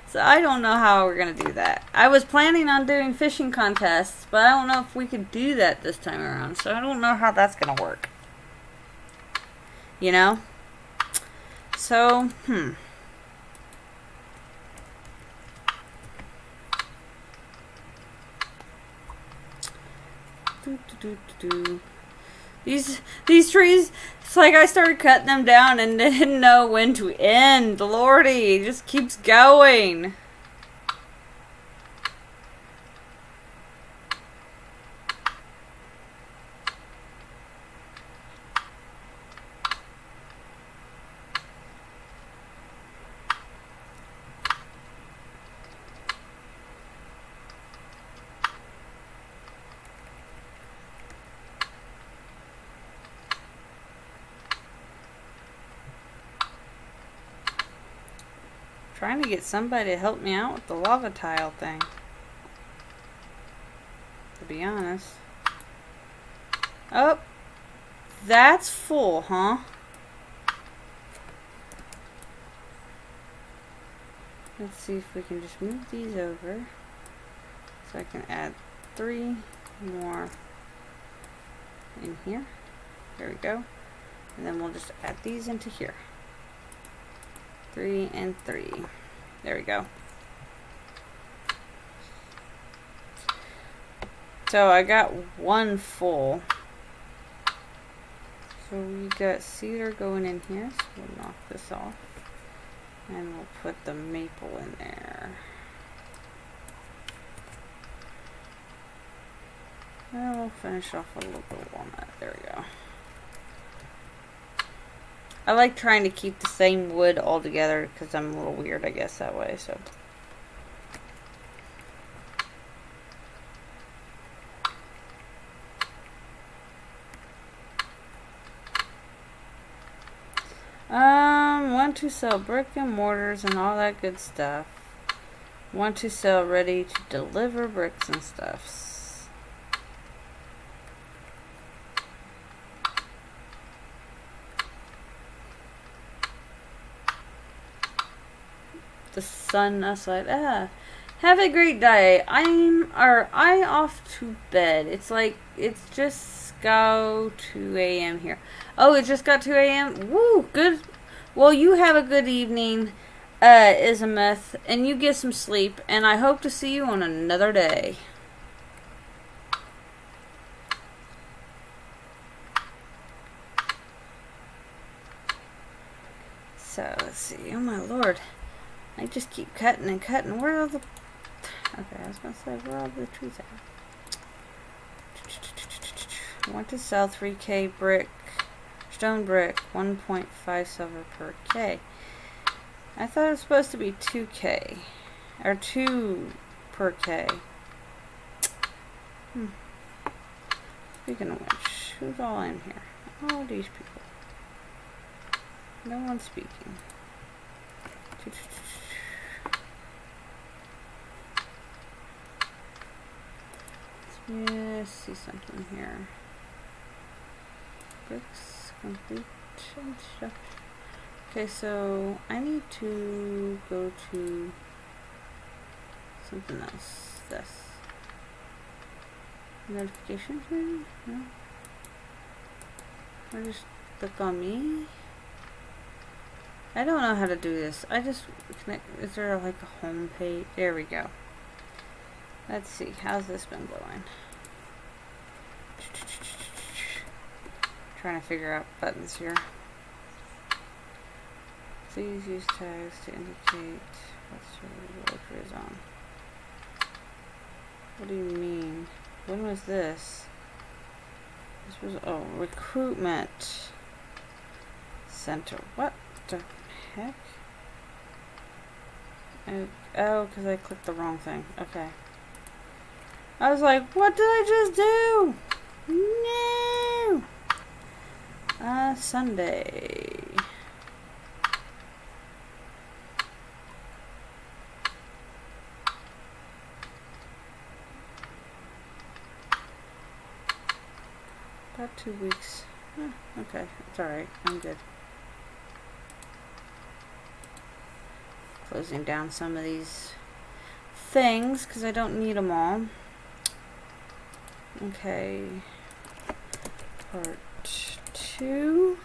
So I don't know how we're going to do that. I was planning on doing fishing contests, but I don't know if we could do that this time around. So I don't know how that's going to work. You know? So, These trees, it's like I started cutting them down and didn't know when to end. Lordy, it just keeps going. Trying to get somebody to help me out with the lava tile thing, to be honest. Oh, that's full, huh? Let's see if we can just move these over so I can add 3 more in here. There we go. And then we'll just add these into here. 3 and 3. There we go. So I got 1 full. So we got cedar going in here. So we'll knock this off. And we'll put the maple in there. And we'll finish off with a little bit of walnut. There we go. I like trying to keep the same wood all together because I'm a little weird, I guess, that way. So, want to sell brick and mortars and all that good stuff. Want to sell ready to deliver bricks and stuff. The sun outside. Have a great day. I off to bed. It's just go 2 a.m. here. Oh, it just got 2 a.m. Woo, good. Well, you have a good evening, Ismeth, and you get some sleep, and I hope to see you on another day. So, let's see. Oh, my Lord. I just keep cutting and cutting. Where are the... Okay, I was going to say, where are the trees at? I want to sell 3K brick, stone brick, 1.5 silver per K. I thought it was supposed to be 2K. Or 2 per K. Speaking of which, who's all in here? All these people. No one's speaking. Let's see something here. Bricks complete and stuff. Okay, so I need to go to something else. This. Notifications maybe? No? Or just click on me? I don't know how to do this. I just connect. Is there like a home page? There we go. Let's see. How's this been going? Trying to figure out buttons here. Please use tags to indicate what server worker is on. What do you mean? When was this? This was, oh, recruitment center. What the heck? Oh, because I clicked the wrong thing. Okay. I was like, what did I just do? No! Sunday. About 2 weeks. Okay, it's alright. I'm good. Closing down some of these things because I don't need them all. Okay. Part 2.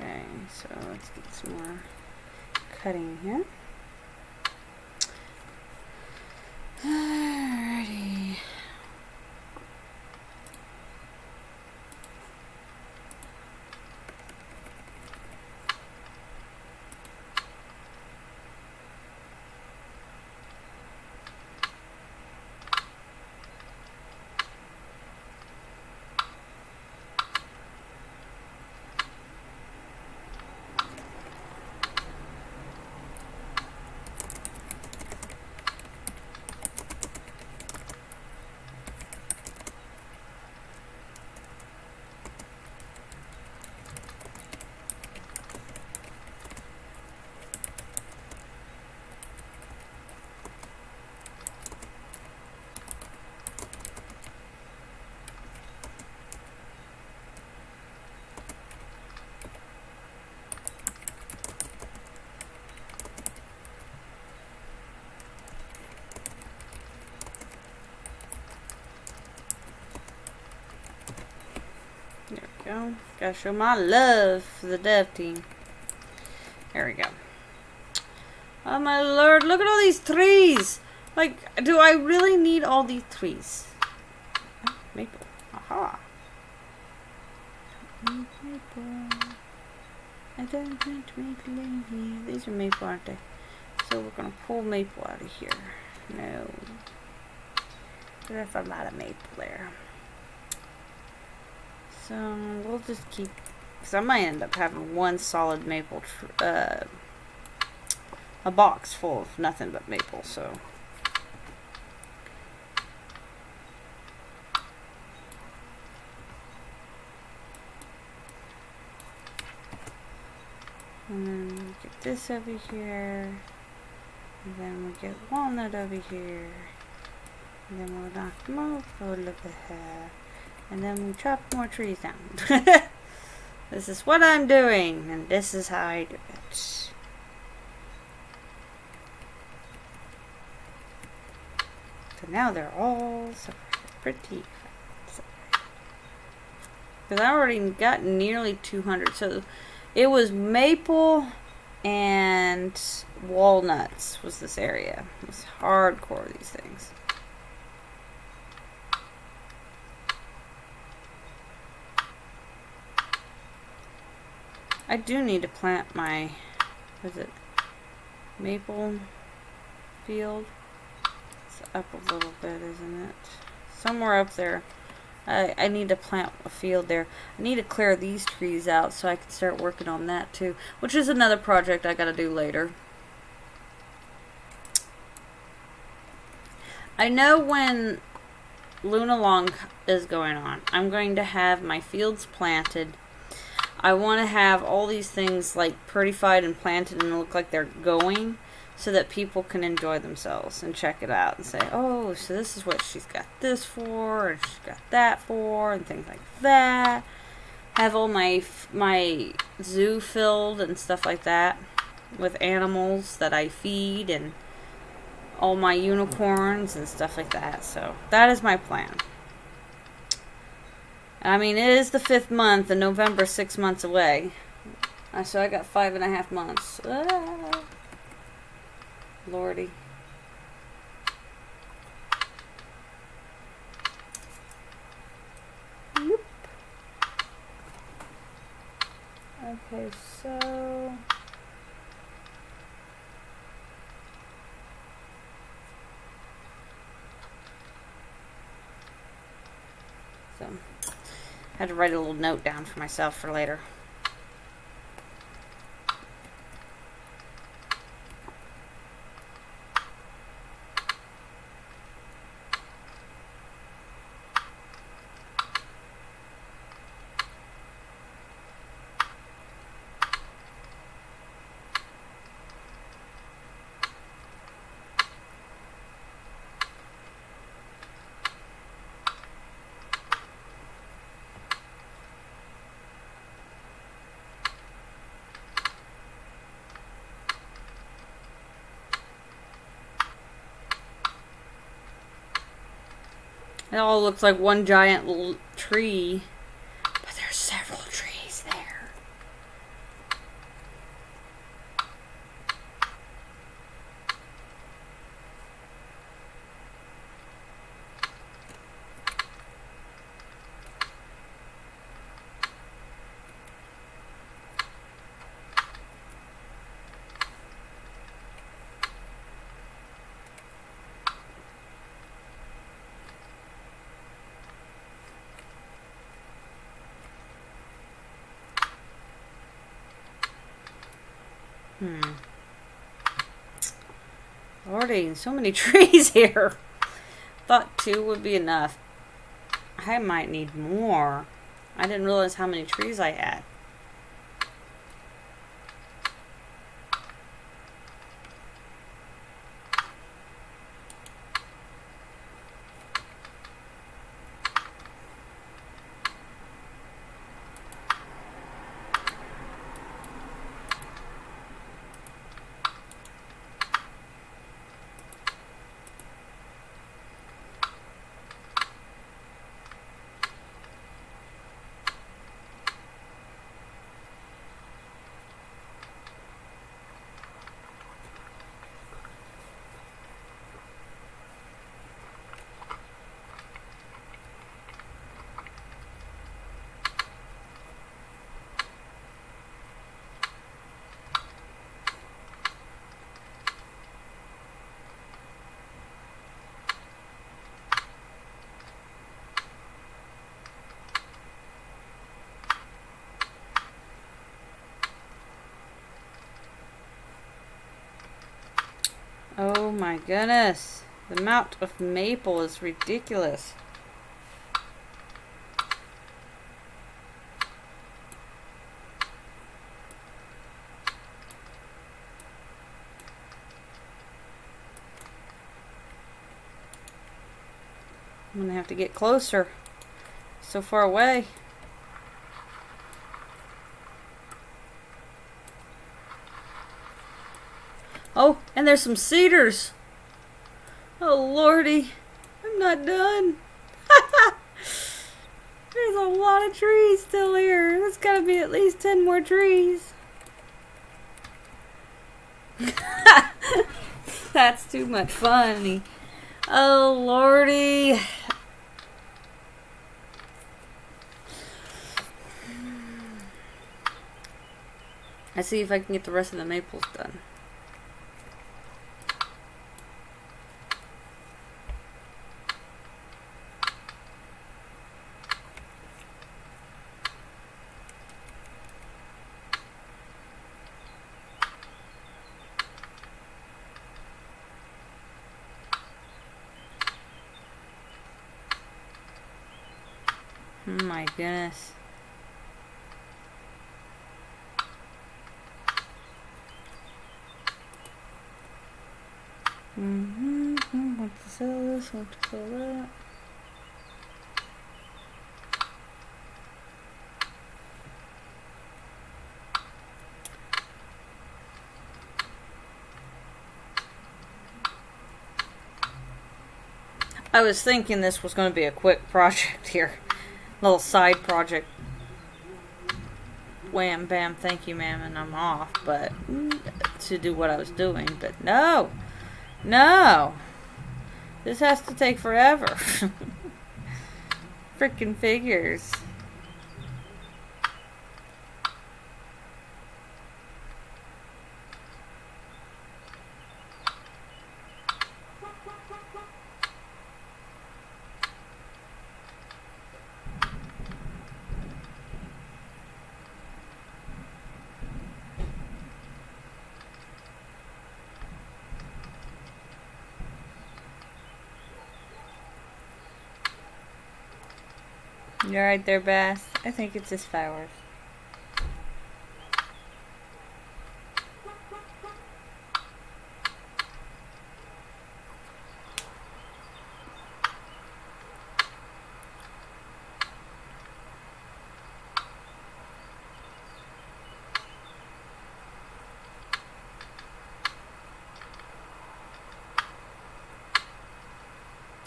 Okay, so let's get some more cutting here. Alrighty. There we go. Gotta show my love for the dev team. There we go. Oh my lord, look at all these trees! Like, do I really need all these trees? Oh, maple. Aha. Maple. I don't want maple in here. These are maple, aren't they? So we're gonna pull maple out of here. No. There's a lot of maple there. So we'll just keep, because I might end up having one solid maple, a box full of nothing but maple, so. And then we get this over here, and then we get walnut over here, and then we'll knock maple over here. And then we chop more trees down. This is what I'm doing, and this is how I do it. So now they're all separated. Pretty separated. Because I already got nearly 200. So it was maple and walnuts was this area. It was hardcore, these things. I do need to plant my, what is it, maple field. It's up a little bit, isn't it? Somewhere up there. I need to plant a field there. I need to clear these trees out so I can start working on that too, which is another project I gotta do later. I know when Luna Long is going on, I'm going to have my fields planted. I want to have all these things like prettified and planted and look like they're going, so that people can enjoy themselves and check it out and say, oh, so this is what she's got this for, and she's got that for, and things like that. Have all my zoo filled and stuff like that with animals that I feed, and all my unicorns and stuff like that. So that is my plan. I mean, it is the 5th month, and November's 6 months away. So I got 5.5 months. Lordy. Yep. Okay, so I had to write a little note down for myself for later. It all looks like one giant tree, but there's several trees there. Lordy, so many trees here. Thought 2 would be enough. I might need more. I didn't realize how many trees I had. Oh my goodness. The amount of maple is ridiculous. I'm gonna have to get closer. So far away. Oh, and there's some cedars. Oh, Lordy. I'm not done. There's a lot of trees still here. There's gotta be at least 10 more trees. That's too much funny. Oh, Lordy. I see if I can get the rest of the maples done. Oh my goodness. Want to sell this, want to sell that. I was thinking this was going to be a quick project here. Little side project. Wham, bam, thank you, ma'am, and I'm off. But to do what I was doing. But no. No. This has to take forever. Freaking figures. You're right there, Bass. I think it's just flowers.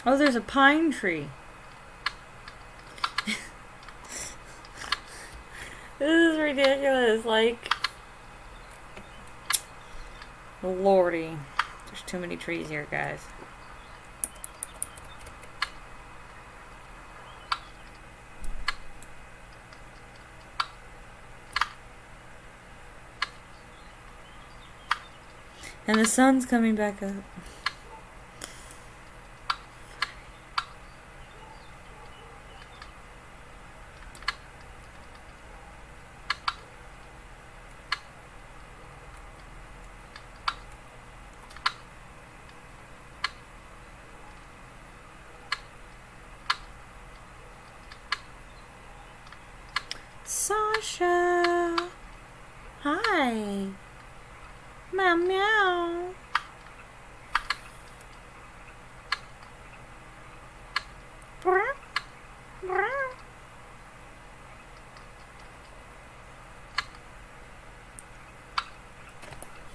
Oh, there's a pine tree. This is ridiculous. Like, lordy. There's too many trees here, guys. And the sun's coming back up. Sasha! Hi! Meow meow!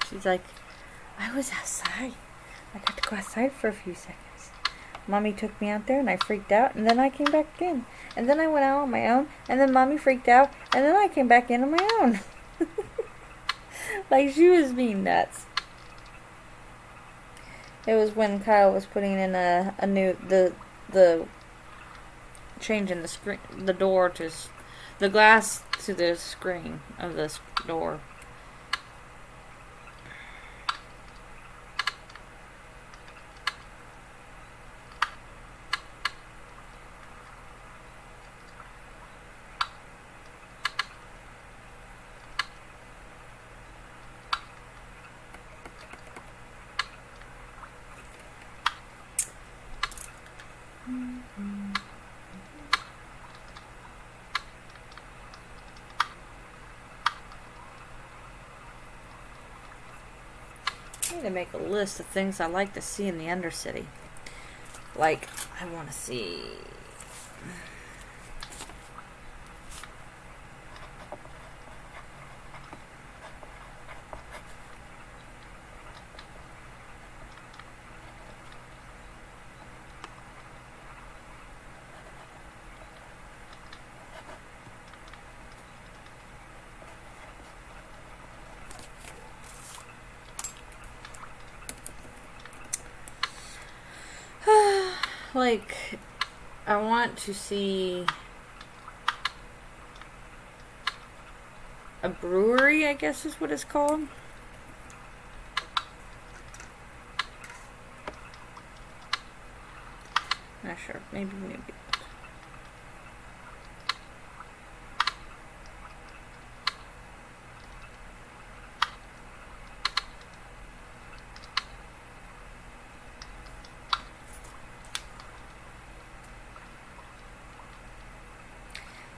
She's like, I was outside. I got to go outside for a few seconds. Mommy took me out there and I freaked out, and then I came back in. And then I went out on my own, and then Mommy freaked out, and then I came back in on my own. Like, she was being nuts. It was when Kyle was putting in a new, the changing the screen, the door to, the glass to the screen of this door. I need to make a list of things I like to see in the Undercity. Like, I want to see... like, I want to see a brewery, I guess is what it's called. Not sure. Maybe.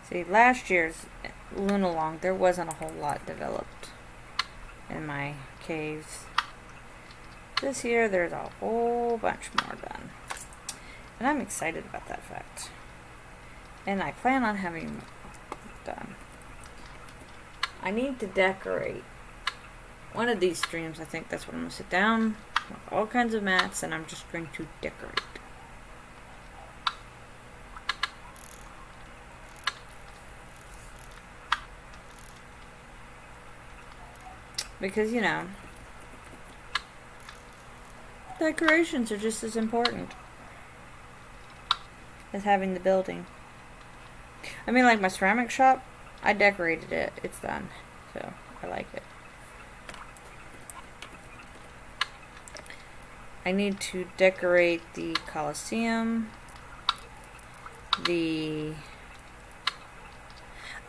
See, last year's Lunalong, there wasn't a whole lot developed in my caves. This year, there's a whole bunch more done. And I'm excited about that fact. And I plan on having done. I need to decorate one of these streams. I think that's what I'm going to sit down with all kinds of mats, and I'm just going to decorate. Because, you know, decorations are just as important as having the building. I mean, like my ceramic shop, I decorated it. It's done. So, I like it. I need to decorate the Coliseum.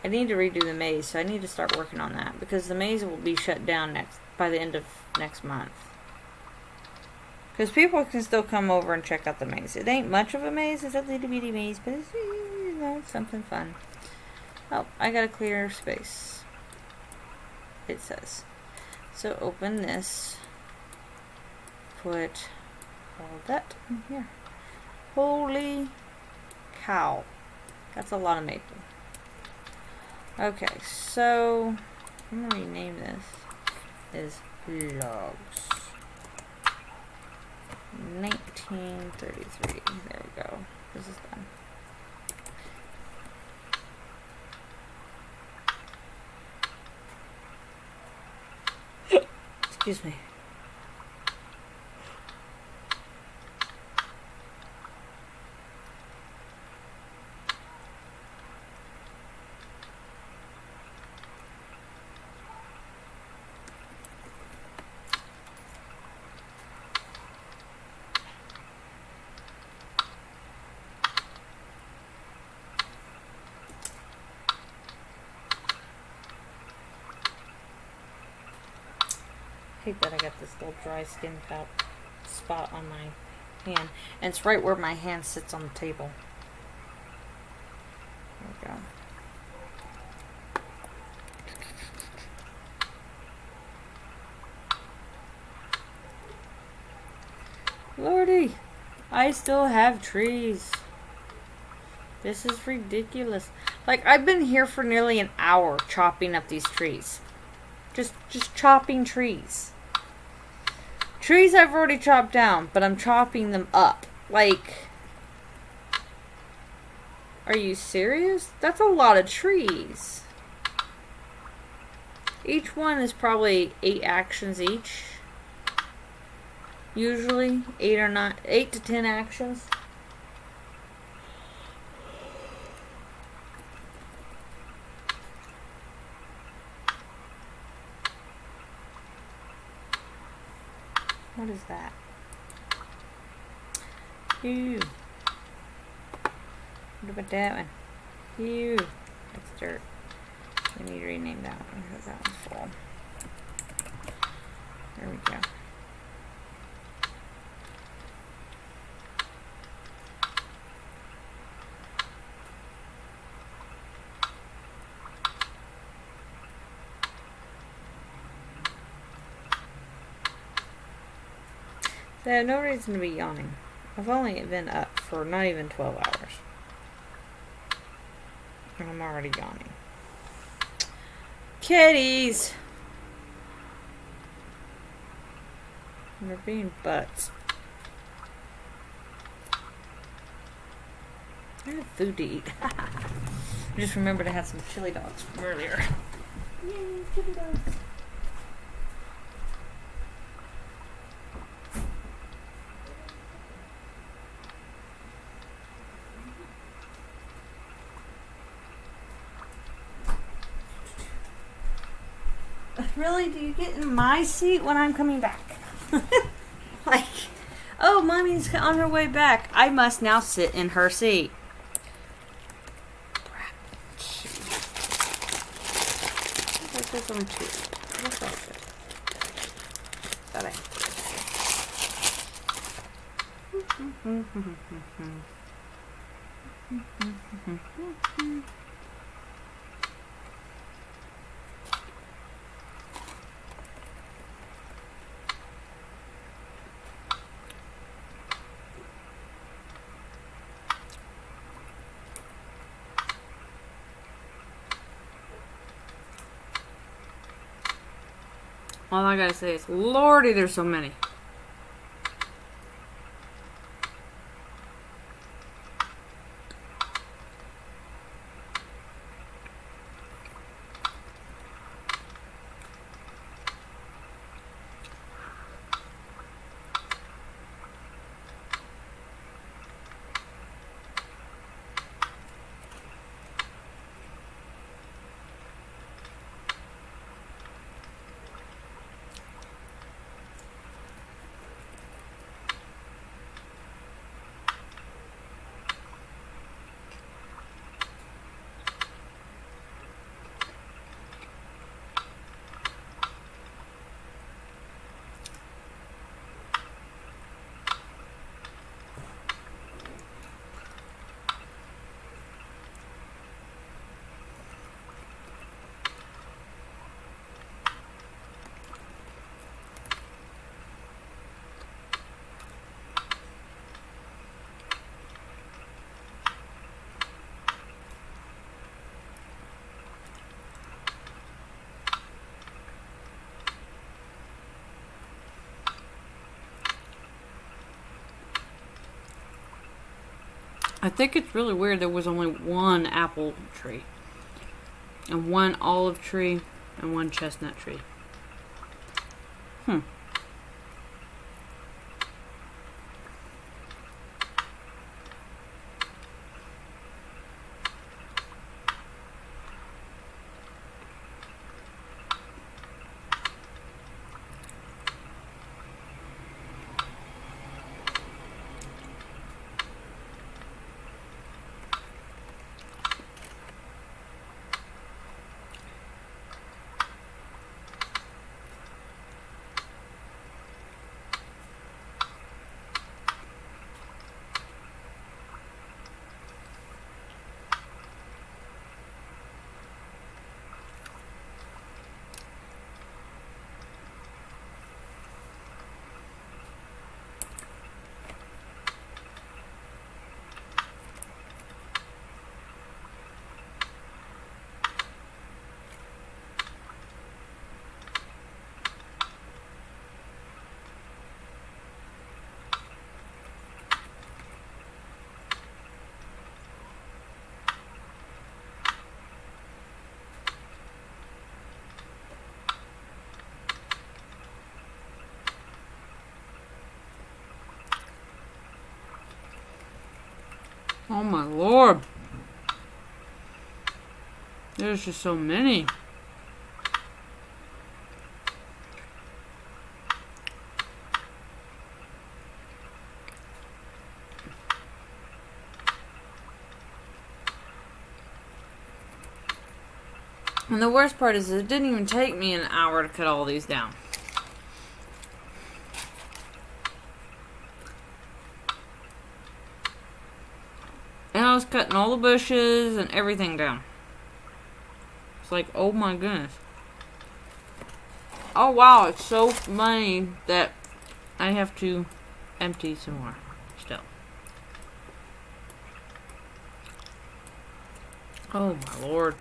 I need to redo the maze, so I need to start working on that. Because the maze will be shut down by the end of next month. Because people can still come over and check out the maze. It ain't much of a maze. It's a little bitty maze. But it's, you know, it's something fun. Oh, I got a clear space. It says. So open this. Put all that in here. Holy cow. That's a lot of maple. Okay, so I'm going to rename this as Logs. 1933. There we go. This is done. Excuse me. I hate that I got this little dry skin spot on my hand. And it's right where my hand sits on the table. There we go. Lordy, I still have trees. This is ridiculous. Like, I've been here for nearly an hour chopping up these trees. Just chopping trees. Trees I've already chopped down, but I'm chopping them up. Like, are you serious? That's a lot of trees. Each one is probably 8 actions each. Usually 8 to 10 actions. What is that? Ew. What about that one? Ew. That's dirt. We need to rename that one because that one's full. There we go. So I have no reason to be yawning. I've only been up for not even 12 hours. And I'm already yawning. Kitties! They're being butts. I have food to eat. I just remembered I had some chili dogs from earlier. Yay, chili dogs. Really? Do you get in my seat when I'm coming back? Like, oh, Mommy's on her way back. I must now sit in her seat. There's only 2. That's all good. Thought I had All I gotta say is, Lordy, there's so many. I think it's really weird there was only one apple tree, and one olive tree, and one chestnut tree. Oh my lord. There's just so many. And the worst part is it didn't even take me an hour to cut all these down. And I was cutting all the bushes and everything down. It's like, oh my goodness. Oh wow, it's so many that I have to empty some more still. Oh my lord.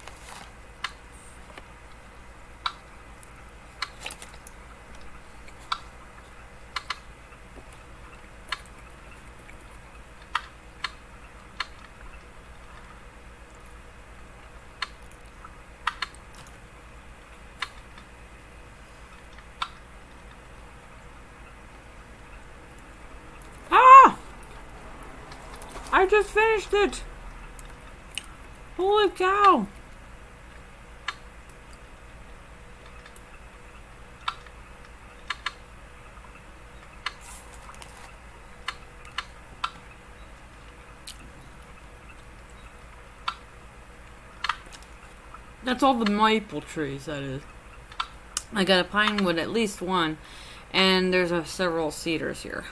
I just finished it! Holy cow! That's all the maple trees, that is. I got a pine wood, at least one, and there's several cedars here.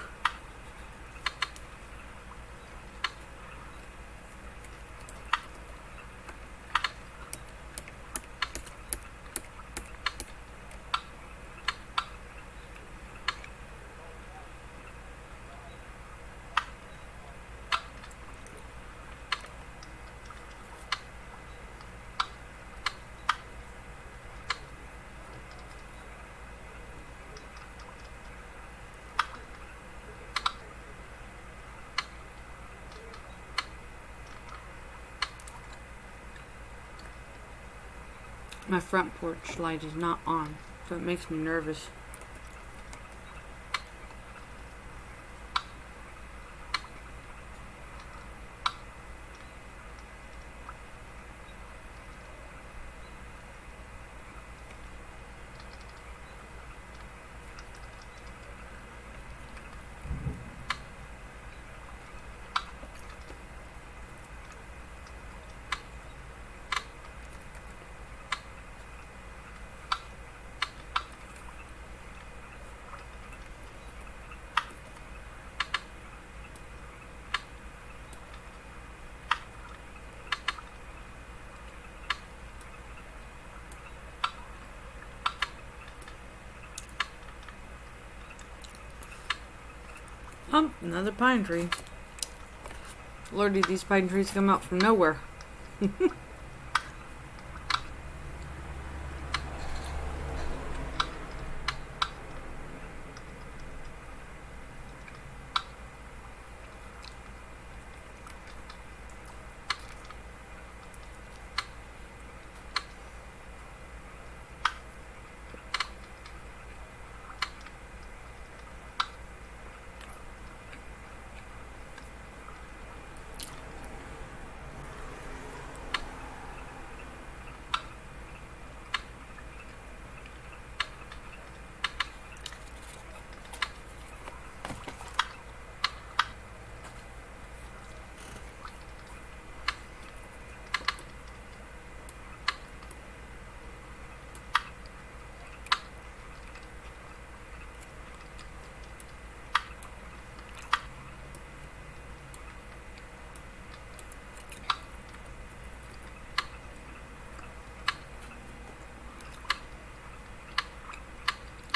My front porch light is not on, so it makes me nervous. Another pine tree. Lordy, these pine trees come out from nowhere.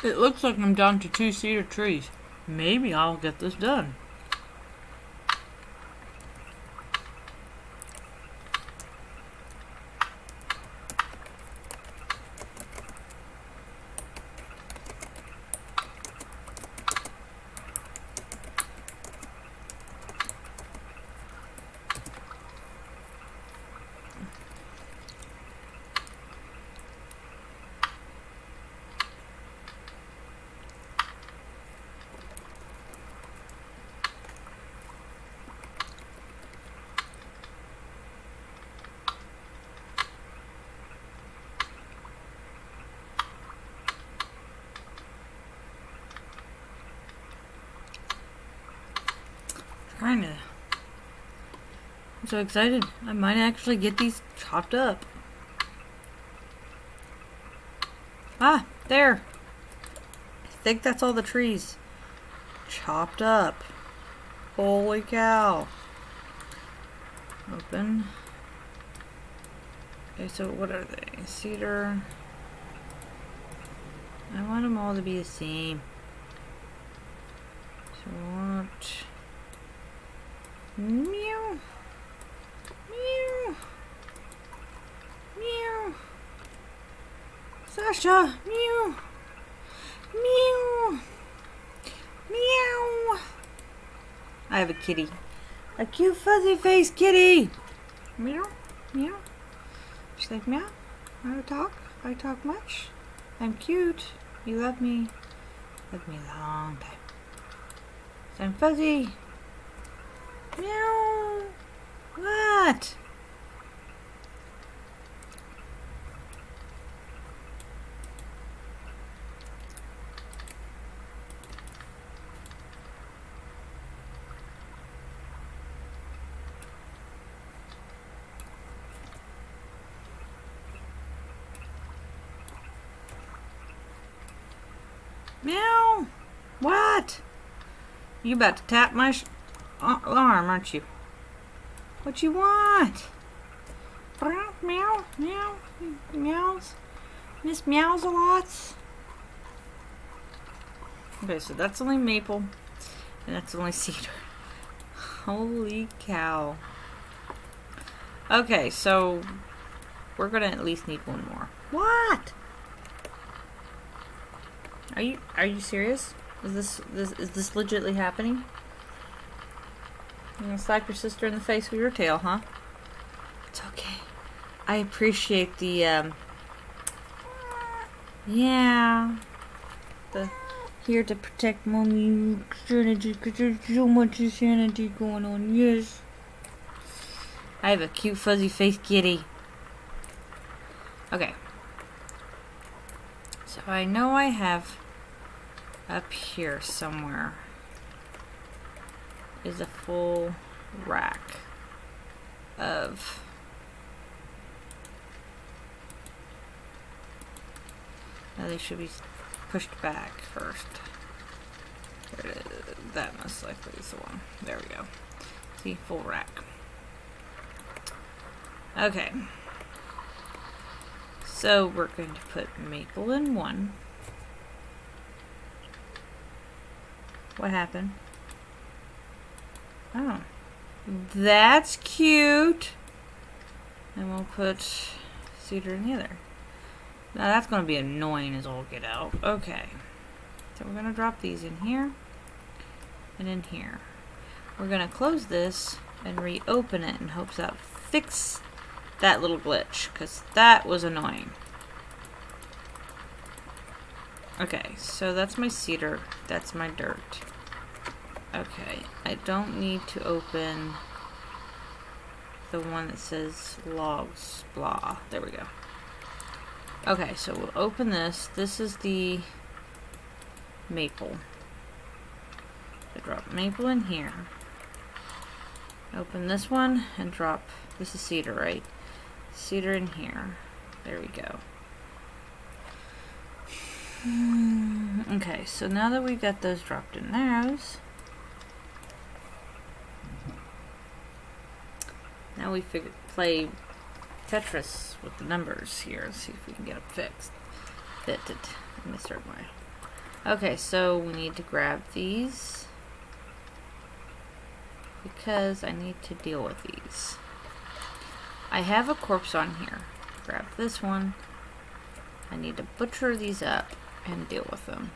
It looks like I'm down to 2 cedar trees. Maybe I'll get this done. Kinda. I'm so excited. I might actually get these chopped up. Ah, there. I think that's all the trees chopped up. Holy cow. Open. Okay, so what are they? Cedar. I want them all to be the same. So what? Meow. Meow. Meow. Sasha. Meow. Meow. Meow. I have a kitty. A cute fuzzy faced kitty. Meow. Meow. She's like, meow. I talk. I talk much. I'm cute. You love me. Love me a long time. So I'm fuzzy. Meow. What? Meow. What? You about to tap my arm, aren't you? What you want? Meow, meow, meow, meows. Miss Meows a lot. Okay, so that's only maple, and that's only cedar. Holy cow. Okay, so we're gonna at least need one more. What? Are you serious? Is this legitly happening? You're gonna slap your sister in the face with your tail, huh? It's okay. I appreciate the Yeah. Here to protect mommy sanity because there's so much insanity going on. Yes. I have a cute fuzzy face kitty. Okay. So I know I have up here somewhere is a full rack of they should be pushed back first. There it is. That most likely is the one. There we go. See, full rack. Okay. So we're going to put maple in one. What happened? Oh. That's cute. And we'll put cedar in the other. Now that's going to be annoying as all get out. Okay. So we're going to drop these in here. And in here. We're going to close this and reopen it in hopes that fix that little glitch. Because that was annoying. Okay. So that's my cedar. That's my dirt. Okay. I don't need to open the one that says logs blah. There we go. Okay, so we'll open this. This is the maple. So drop maple in here. Open this one and drop, this is cedar, right? Cedar in here. There we go. Okay, so now that we've got those dropped in those, now we play Tetris with the numbers here. Let's see if we can get them fixed. Fitted in a certain way. Okay, so we need to grab these because I need to deal with these. I have a corpse on here. Grab this one. I need to butcher these up and deal with them.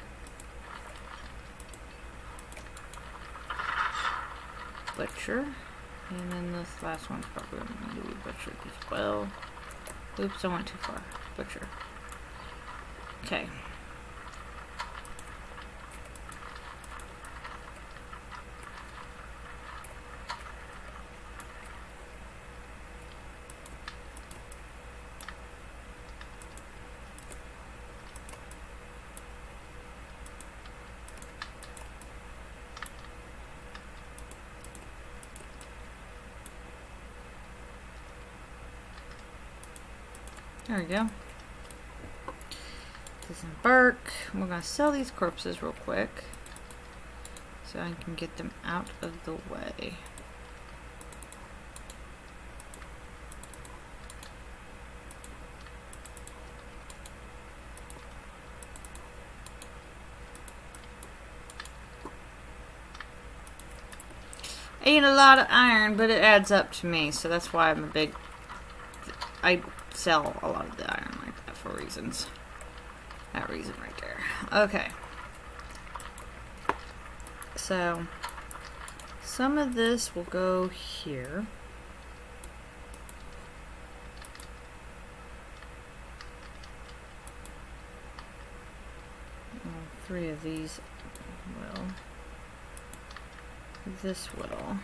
Butcher. And then this last one's probably going to be butchered as well. Oops, I went too far. Butcher. Okay. There we go. Disembark. We're going to sell these corpses real quick so I can get them out of the way. Ain't a lot of iron, but it adds up to me, so that's why I'm a big... I sell a lot of the iron like that for reasons. That reason right there. Okay. So, some of this will go here. Well, 3 of these will. This will.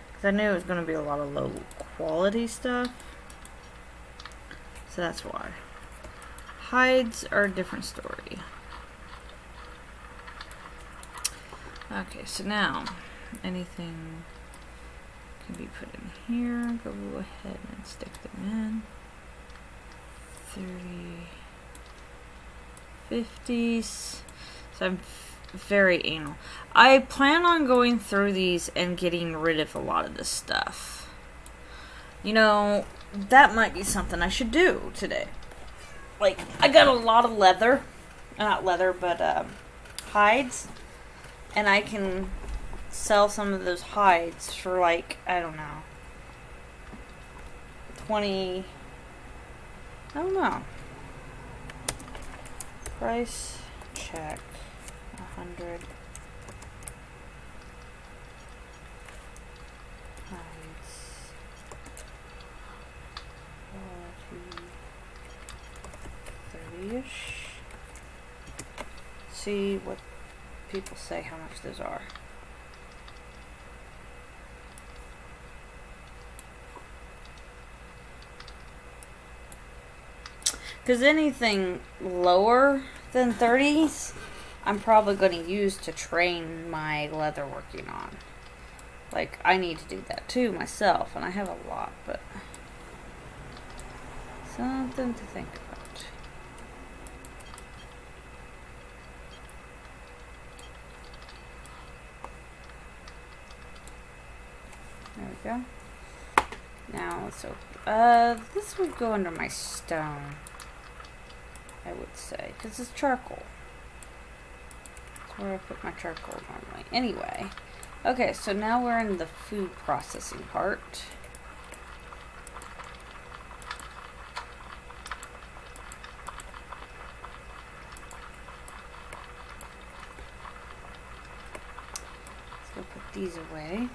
Because I knew it was going to be a lot of low quality stuff. So that's why. Hides are a different story. Okay, so now anything can be put in here. Go ahead and stick them in. 30, 50s. So I'm very anal. I plan on going through these and getting rid of a lot of this stuff. You know, that might be something I should do today. Like, I got a lot of leather. Not leather, but hides. And I can sell some of those hides for, like, I don't know, 20... I don't know. Price check. 100 hides. 40, 30. $30-ish. See what people say how much those are. Because anything lower than 30s, I'm probably going to use to train my leather working on. Like, I need to do that too myself, and I have a lot, but something to think about. There we go. Now let's open. This would go under my stone, I would say, because it's charcoal. That's where I put my charcoal normally. Anyway, okay, so now we're in the food processing part. Let's go put these away.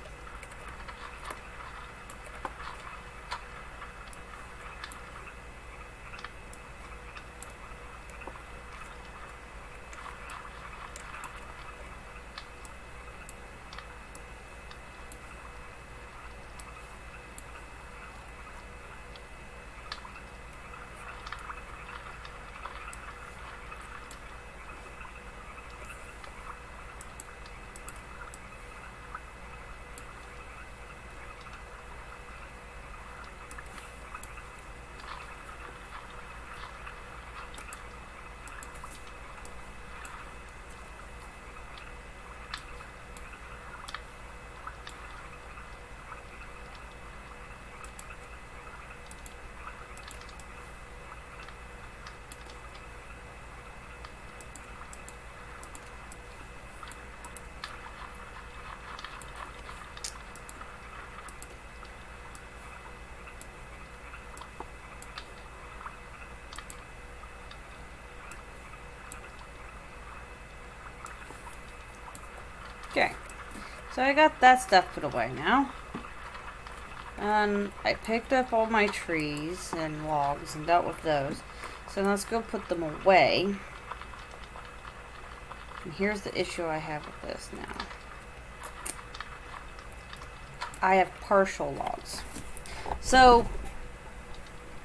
Okay, so I got that stuff put away now. And I picked up all my trees and logs and dealt with those. So let's go put them away. And here's the issue I have with this now. I have partial logs. So,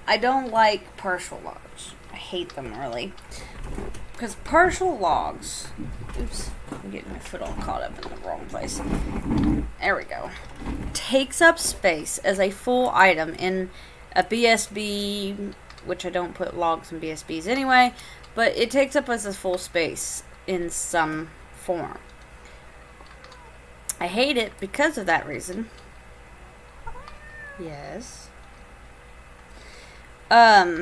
I don't like partial logs. I hate them, really. Because partial logs... Oops, I'm getting my foot all caught up in the wrong place. There we go. Takes up space as a full item in a BSB, which I don't put logs in BSBs anyway, but it takes up as a full space in some form. I hate it because of that reason. Yes. That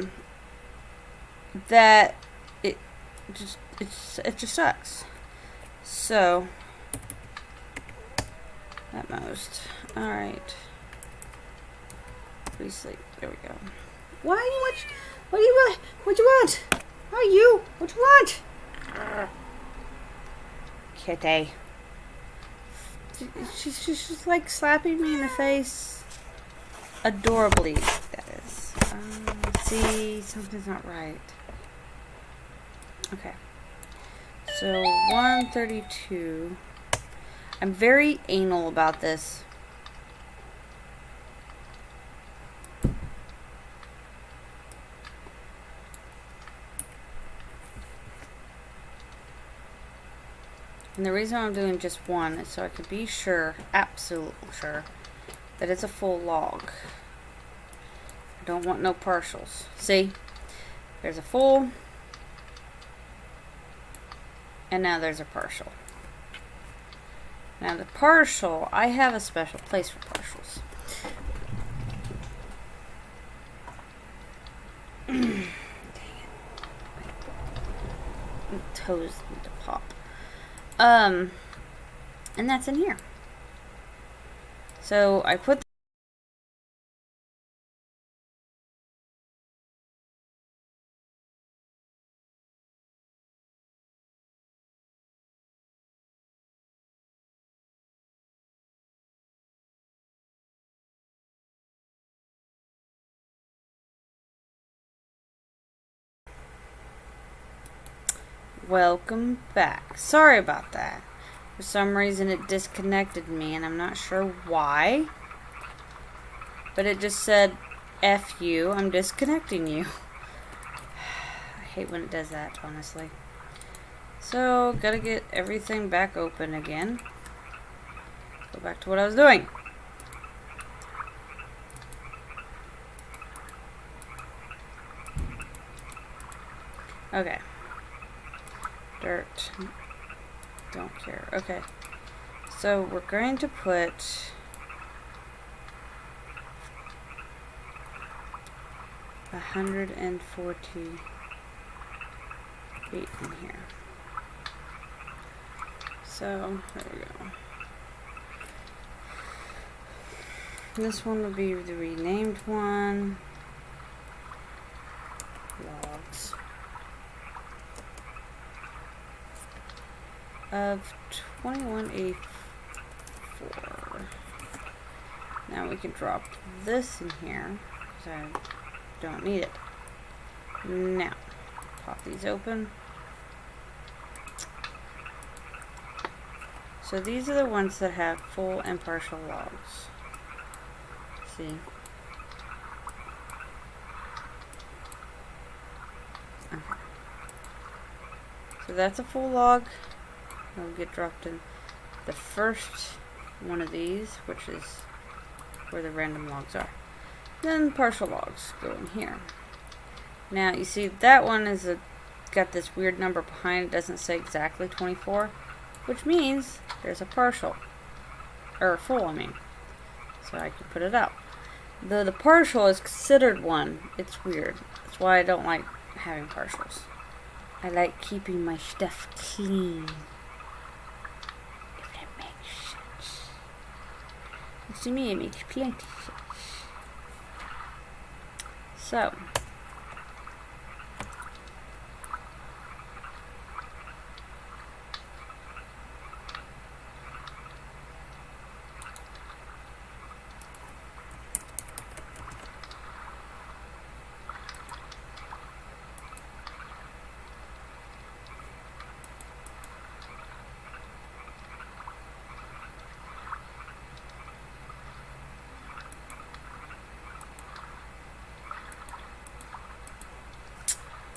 it just sucks. So at most. Alright. Please sleep. There we go. What do you want? What you want? How are you? What you want? Kitty. She's just like slapping me in the face. Adorably, that is. See, something's not right. Okay. So, 132. I'm very anal about this. And the reason I'm doing just one is so I can be sure, absolutely sure, that it's a full log. I don't want no partials. See? There's a full. And now there's a partial. Now the partial, I have a special place for partials. Dang it. My toes need to pop. And that's in here. So I put welcome back. Sorry about that. For some reason it disconnected me and I'm not sure why. But it just said, F you, I'm disconnecting you. I hate when it does that, honestly. So, gotta get everything back open again. Go back to what I was doing. Okay. Dirt. Don't care. Okay. So we're going to put 148 in here. So there we go. This one will be the renamed one. Logs. Of 2184. Now we can drop this in here because I don't need it. Now, pop these open. So these are the ones that have full and partial logs. See? Okay. So that's a full log. It'll get dropped in the first one of these, which is where the random logs are. Then partial logs go in here. Now you see that one is got this weird number behind it, doesn't say exactly 24, which means there's a partial, or a full, I mean. So I can put it up. Though the partial is considered one, it's weird. That's why I don't like having partials. I like keeping my stuff clean. To me, it makes plenty sense. So,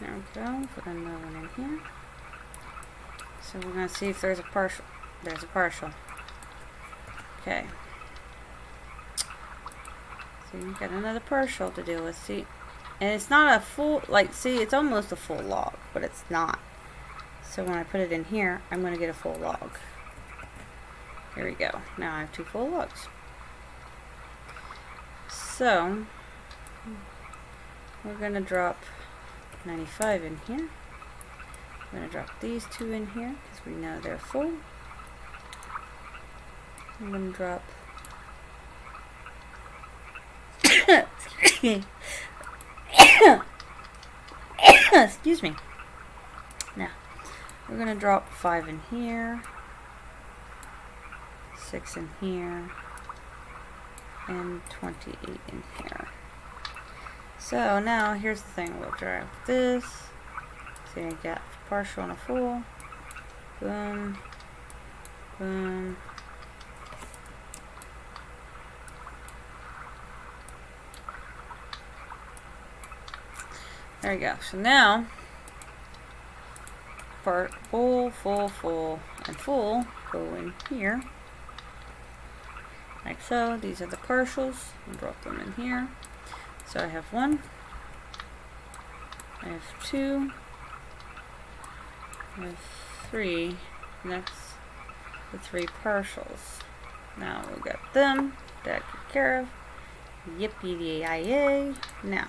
there we go. Put another one in here. So we're going to see if there's a partial. There's a partial. Okay. So you've got another partial to deal with. See, and it's not a full, like, see, it's almost a full log, but it's not. So when I put it in here, I'm going to get a full log. Here we go. Now I have two full logs. So we're going to drop 95 in here. I'm going to drop these two in here because we know they're full. I'm going to drop excuse me. Now we're going to drop 5 in here, 6 in here, and 28 in here. So now here's the thing, we'll drag this. See, I got partial and a full. Boom. Boom. There we go. So now, part full, full, full, and full go in here. Like so. These are the partials. I'll drop them in here. So I have 1, I have 2, I have 3, and that's the 3 partials. Now we got them taken care of. Yippee-yay-yay. Now,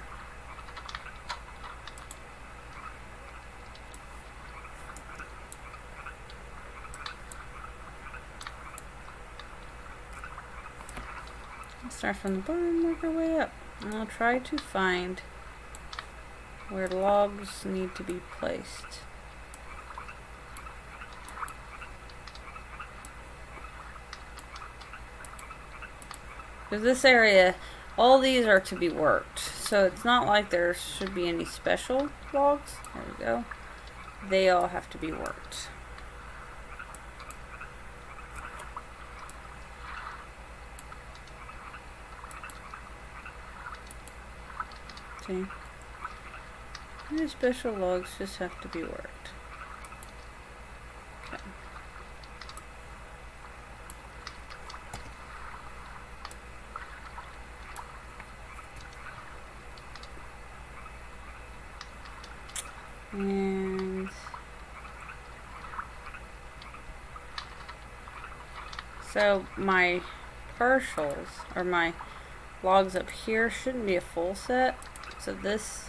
let's start from the bottom, work our way up. And I'll try to find where logs need to be placed. Because this area, all these are to be worked. So it's not like there should be any special logs. There we go. they all have to be worked. See? These special logs just have to be worked. Okay. And so my partials, or my logs up here, shouldn't be a full set. So this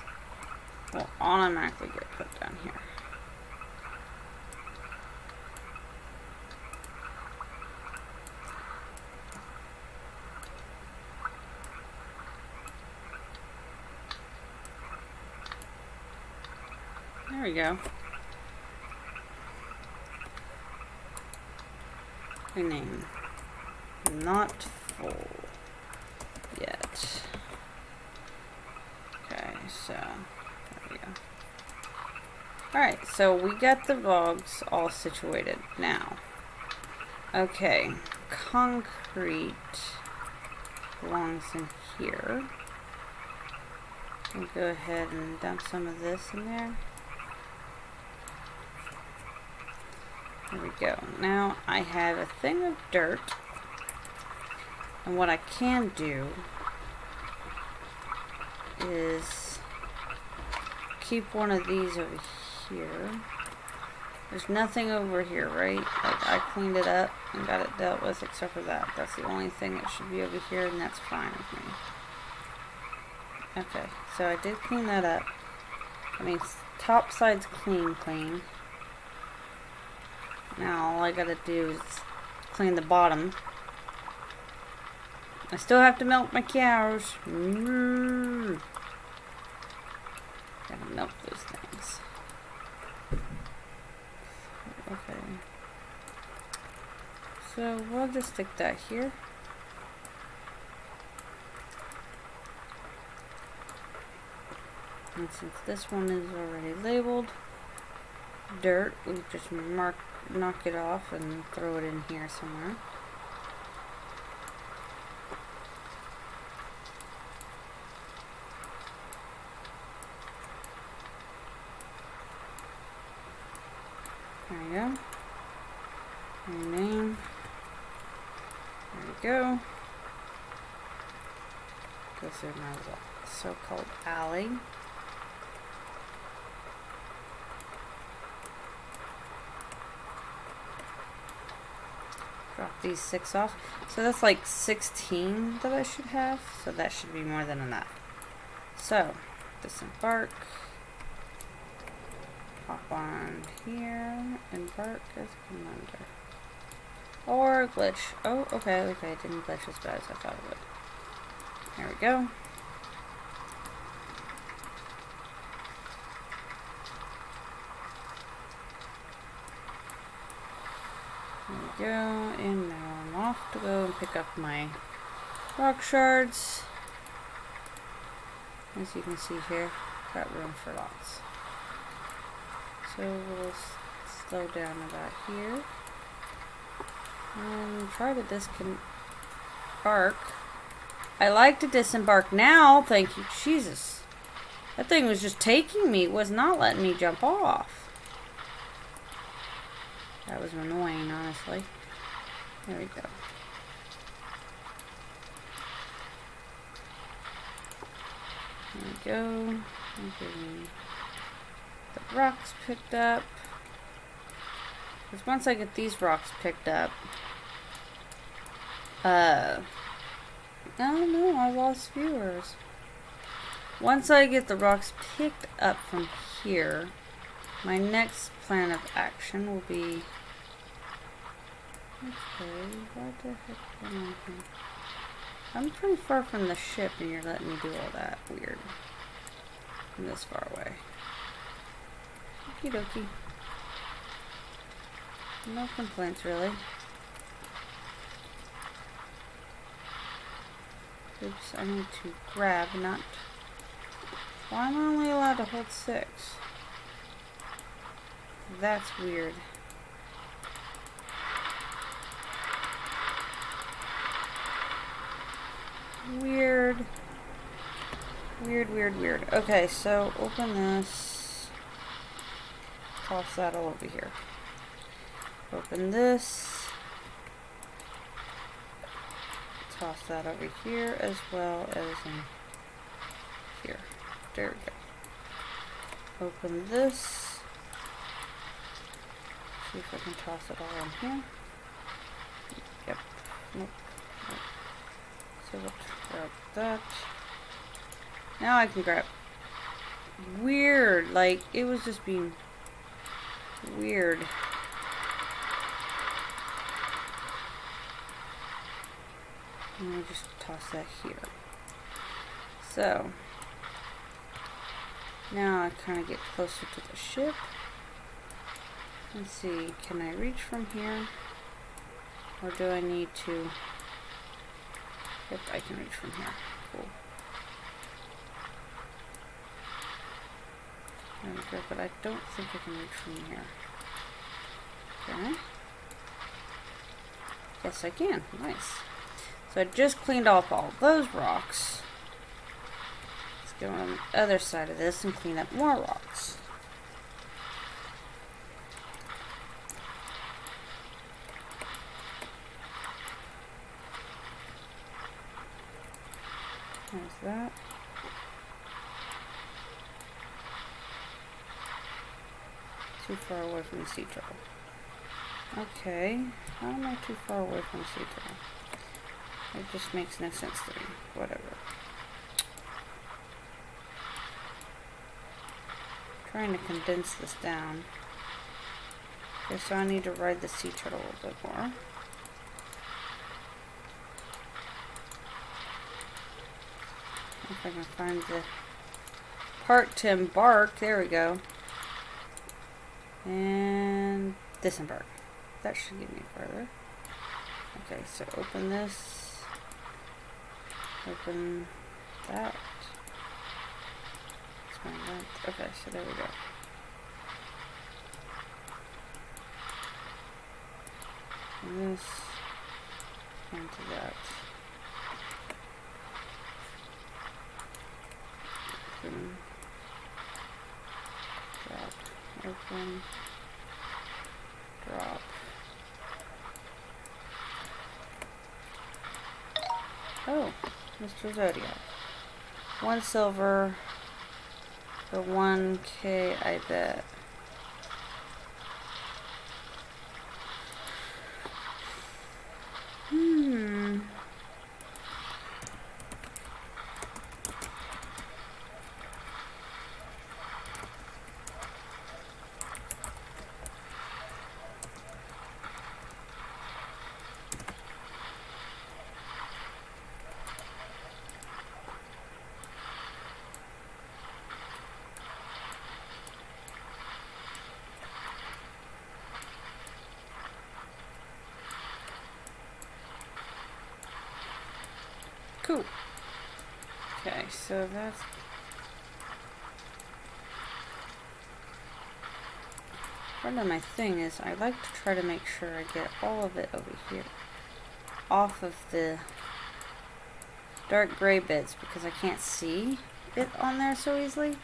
will automatically get put down here. There we go. Rename. Not full yet. Okay, so there we go. Alright, so we got the logs all situated now. Okay, concrete belongs in here. We'll go ahead and dump some of this in there. There we go. Now I have a thing of dirt. And what I can do is keep one of these over here. There's nothing over here, right? Like, I cleaned it up and got it dealt with except for that. That's the only thing that should be over here, and that's fine with me. Okay, so I did clean that up. I mean, top side's clean. Now all I gotta do is clean the bottom. I still have to milk my cows. Gotta milk those things. Okay. So we'll just stick that here. And since this one is already labeled dirt, we just knock it off and throw it in here somewhere. There we go. Rename. There we go. Go through my so-called alley. Drop these 6 off. So that's like 16 that I should have. So that should be more than enough. So, disembark. Hop on here. Embark as commander. Or glitch. Oh, okay. It didn't glitch as bad as I thought it would. There we go. There we go, and now I'm off to go and pick up my rock shards. As you can see here, got room for lots. So we'll slow down about here. And try to disembark. I like to disembark now, thank you, Jesus. That thing was just taking me, was not letting me jump off. That was annoying, honestly. There we go. There we go. Okay. The rocks picked up. Because once I get these rocks picked up... Oh no, I lost viewers. Once I get the rocks picked up from here, my next plan of action will be... Okay, what the heck going on here? I'm pretty far from the ship and you're letting me do all that. Weird. I'm this far away. Okie dokie. No complaints, really. Oops, I need to grab, not... Why am I only allowed to hold 6? That's weird. Weird. Weird. Okay, so open this. Toss that all over here. Open this. Toss that over here as well as in here. There we go. Open this. See if I can toss it all in here. Yep. Nope. So let's grab that. Now I can grab. Weird. Like, it was just being weird. And I'll just toss that here. So, now I kind of get closer to the ship. Let's see, can I reach from here? Or do I need to... Yep, I can reach from here. Cool. There we go, but I don't think I can reach from here. Okay. Yes, I can. Nice. So I just cleaned off all those rocks. Let's go on the other side of this and clean up more rocks. There's that. Too far away from the sea turtle. Okay. How am I too far away from the sea turtle? It just makes no sense to me. Whatever. Trying to condense this down. Okay, so I need to ride the sea turtle a little bit more. If I can find the part to embark. There we go. And disembark. That should get me further. Okay, so open this. Open that. Expand that. Okay, so there we go. And this. Onto that. Open. Drop. Open. Drop. Oh, Mr. Zodiac. 1 silver for 1K, I bet. Cool. Okay, so that's... Part of my thing is I like to try to make sure I get all of it over here. Off of the dark gray bits because I can't see it on there so easily.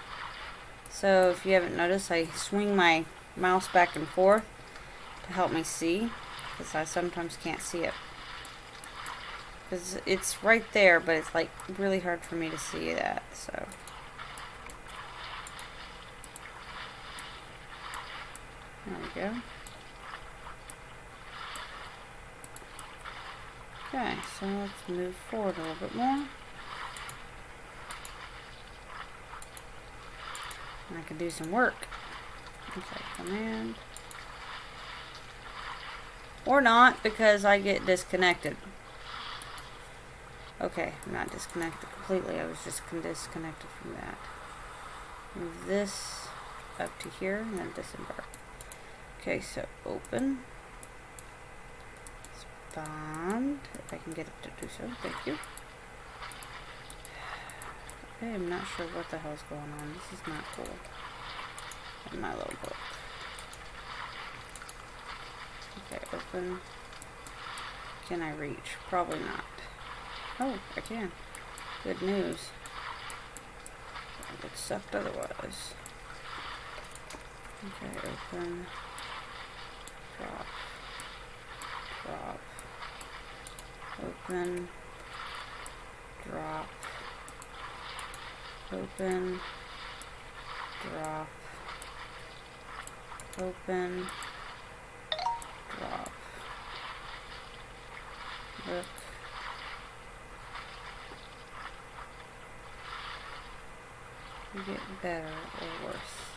So if you haven't noticed, I swing my mouse back and forth to help me see because I sometimes can't see it. Because it's right there, but it's like really hard for me to see that, so. There we go. Okay, so let's move forward a little bit more. And I can do some work. Okay, command. Or not, because I get disconnected. Okay, I'm not disconnected completely. I was just disconnected from that. Move this up to here and then disembark. Okay, so open. Spawned. If I can get it to do so. Thank you. Okay, I'm not sure what the hell's going on. This is not cool. In my little book. Open. Can I reach? Probably not. Oh, I can. Good news. It sucked otherwise. Okay, open. Drop. Drop. Open. Drop. Open. Drop. Open. Drop. Look. You get better or worse.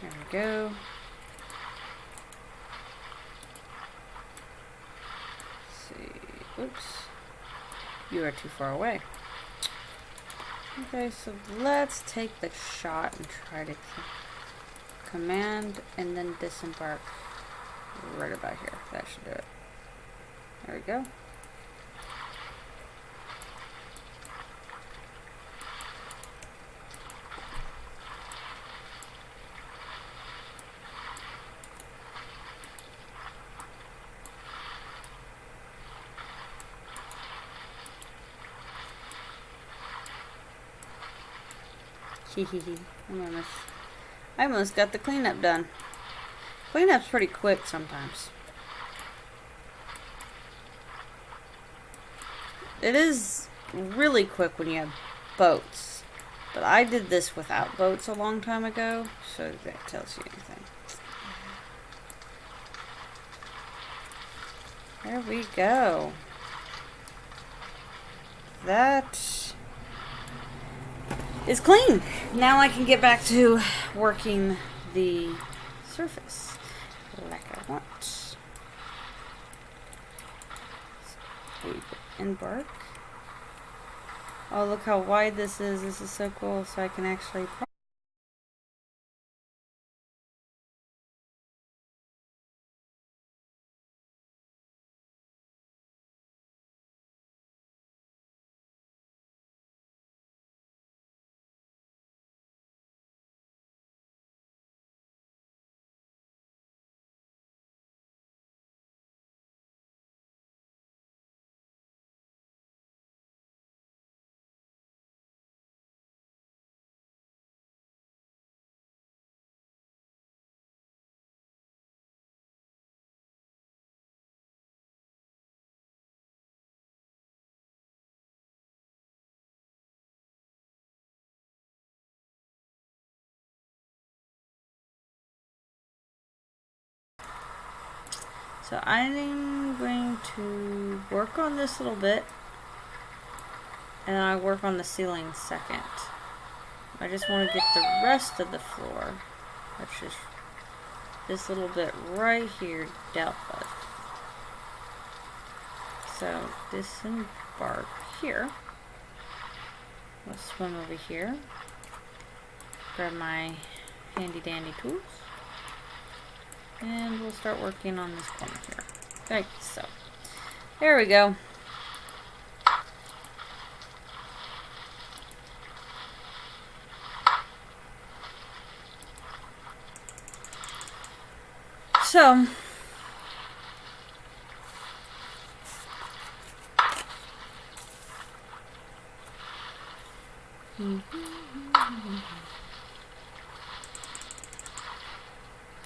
There we go. Let's see. Oops. You are too far away. Okay, so let's take the shot and try to command and then disembark right about here. That should do it. There we go. I almost got the cleanup done. Cleanup's pretty quick sometimes. It is really quick when you have boats. But I did this without boats a long time ago, so if that tells you anything. There we go. That is clean. Now I can get back to working the surface like I want. Embark. Oh, look how wide this is. This is so cool. So I can actually So I'm going to work on this a little bit, and I work on the ceiling second. I just want to get the rest of the floor, which is this little bit right here, dealt with. So disembark here. Let's swim over here. Grab my handy dandy tools. And we'll start working on this corner here. Like so. There we go. So,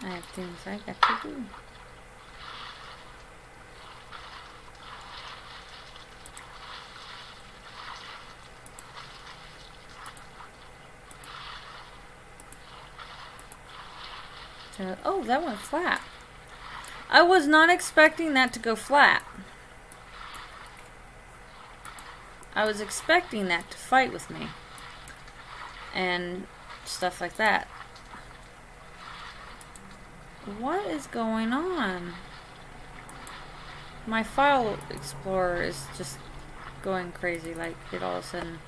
I have things I got to do. So, oh, that went flat. I was not expecting that to go flat. I was expecting that to fight with me and stuff like that. What is going on? My file explorer is just going crazy. Like, it all of a sudden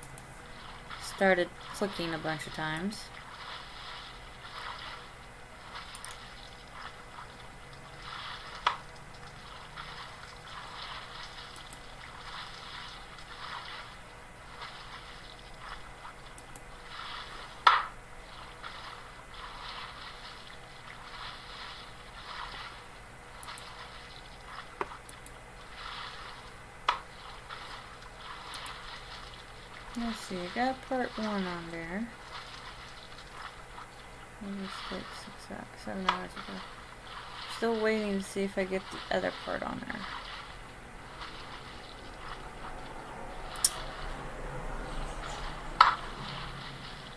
started clicking a bunch of times. Let's see, I got part 1 on there. Maybe 7 hours ago. Still waiting to see if I get the other part on there.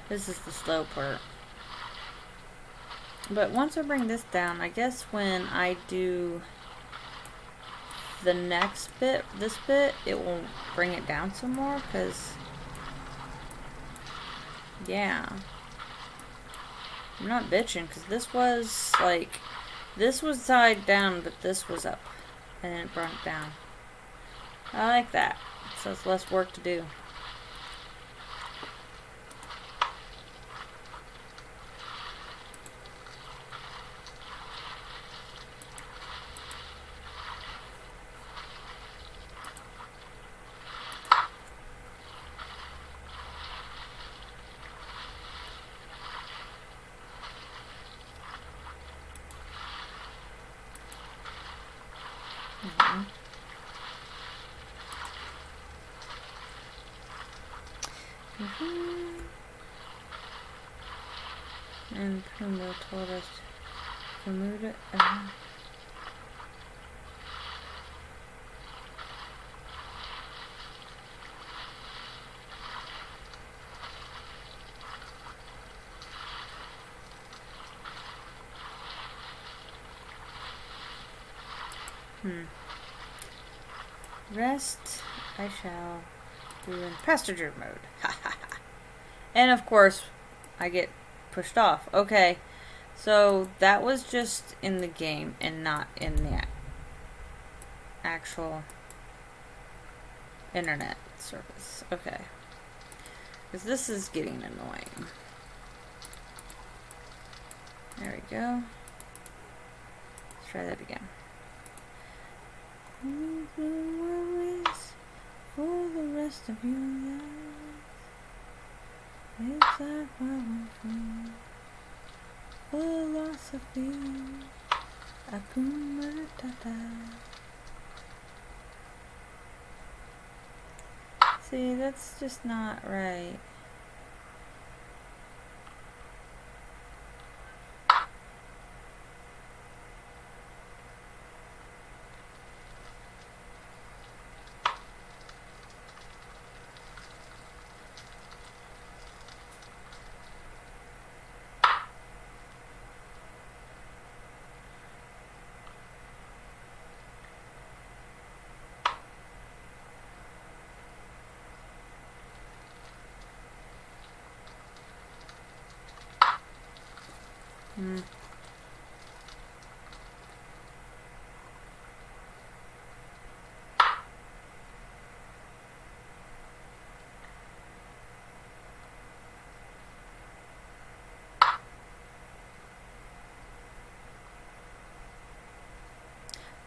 This is the slow part. But once I bring this down, I guess when I do the next bit, this bit, it will bring it down some more, because yeah, I'm not bitching, because this was like, this was side down, but this was up, and it brought it down. I like that, so it's less work to do. And Pumbaa told us to move it. Rest I shall do in passenger mode. And of course, I get pushed off. Okay, so that was just in the game and not in the actual internet service. Okay, because this is getting annoying. There we go. Let's try that again. Worries for the rest of your life. It's like one free philosophy. Akuma Matata. See, that's just not right.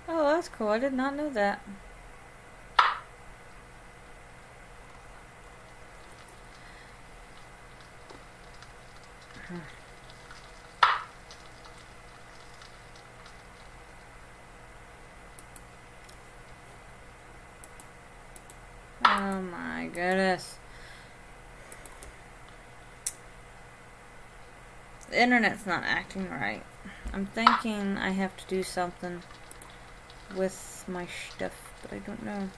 Oh, that's cool. I did not know that. Oh my goodness. The internet's not acting right. I'm thinking I have to do something with my stuff, but I don't know.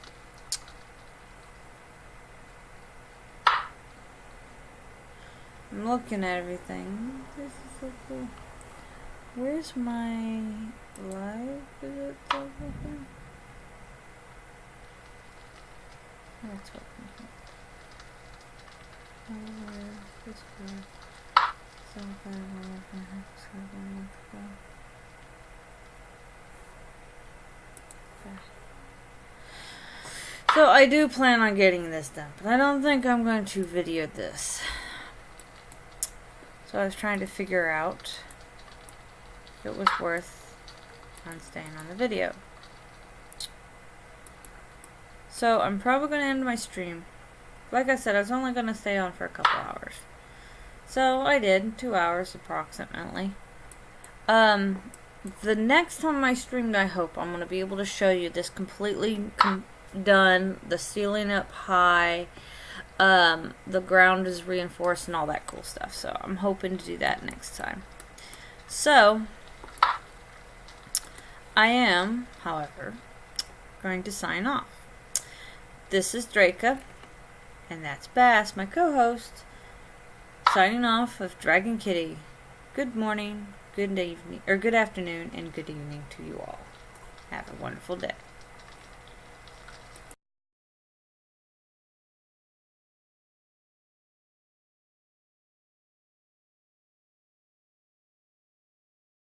I'm looking at everything. This is so cool. Where's my live? Is it still open? Oh, it's open. This one. So bad. So I do plan on getting this done, but I don't think I'm going to video this. So I was trying to figure out if it was worth on staying on the video. So I'm probably going to end my stream. Like I said, I was only going to stay on for a couple hours. So I did, 2 hours approximately. The next time I streamed, I hope I'm going to be able to show you this completely done, the ceiling up high, the ground is reinforced and all that cool stuff. So I'm hoping to do that next time. So I am, however, going to sign off. This is Draca, and that's Bass, my co-host, signing off of Dragon Kitty. Good morning, good evening, or good afternoon, and good evening to you all. Have a wonderful day.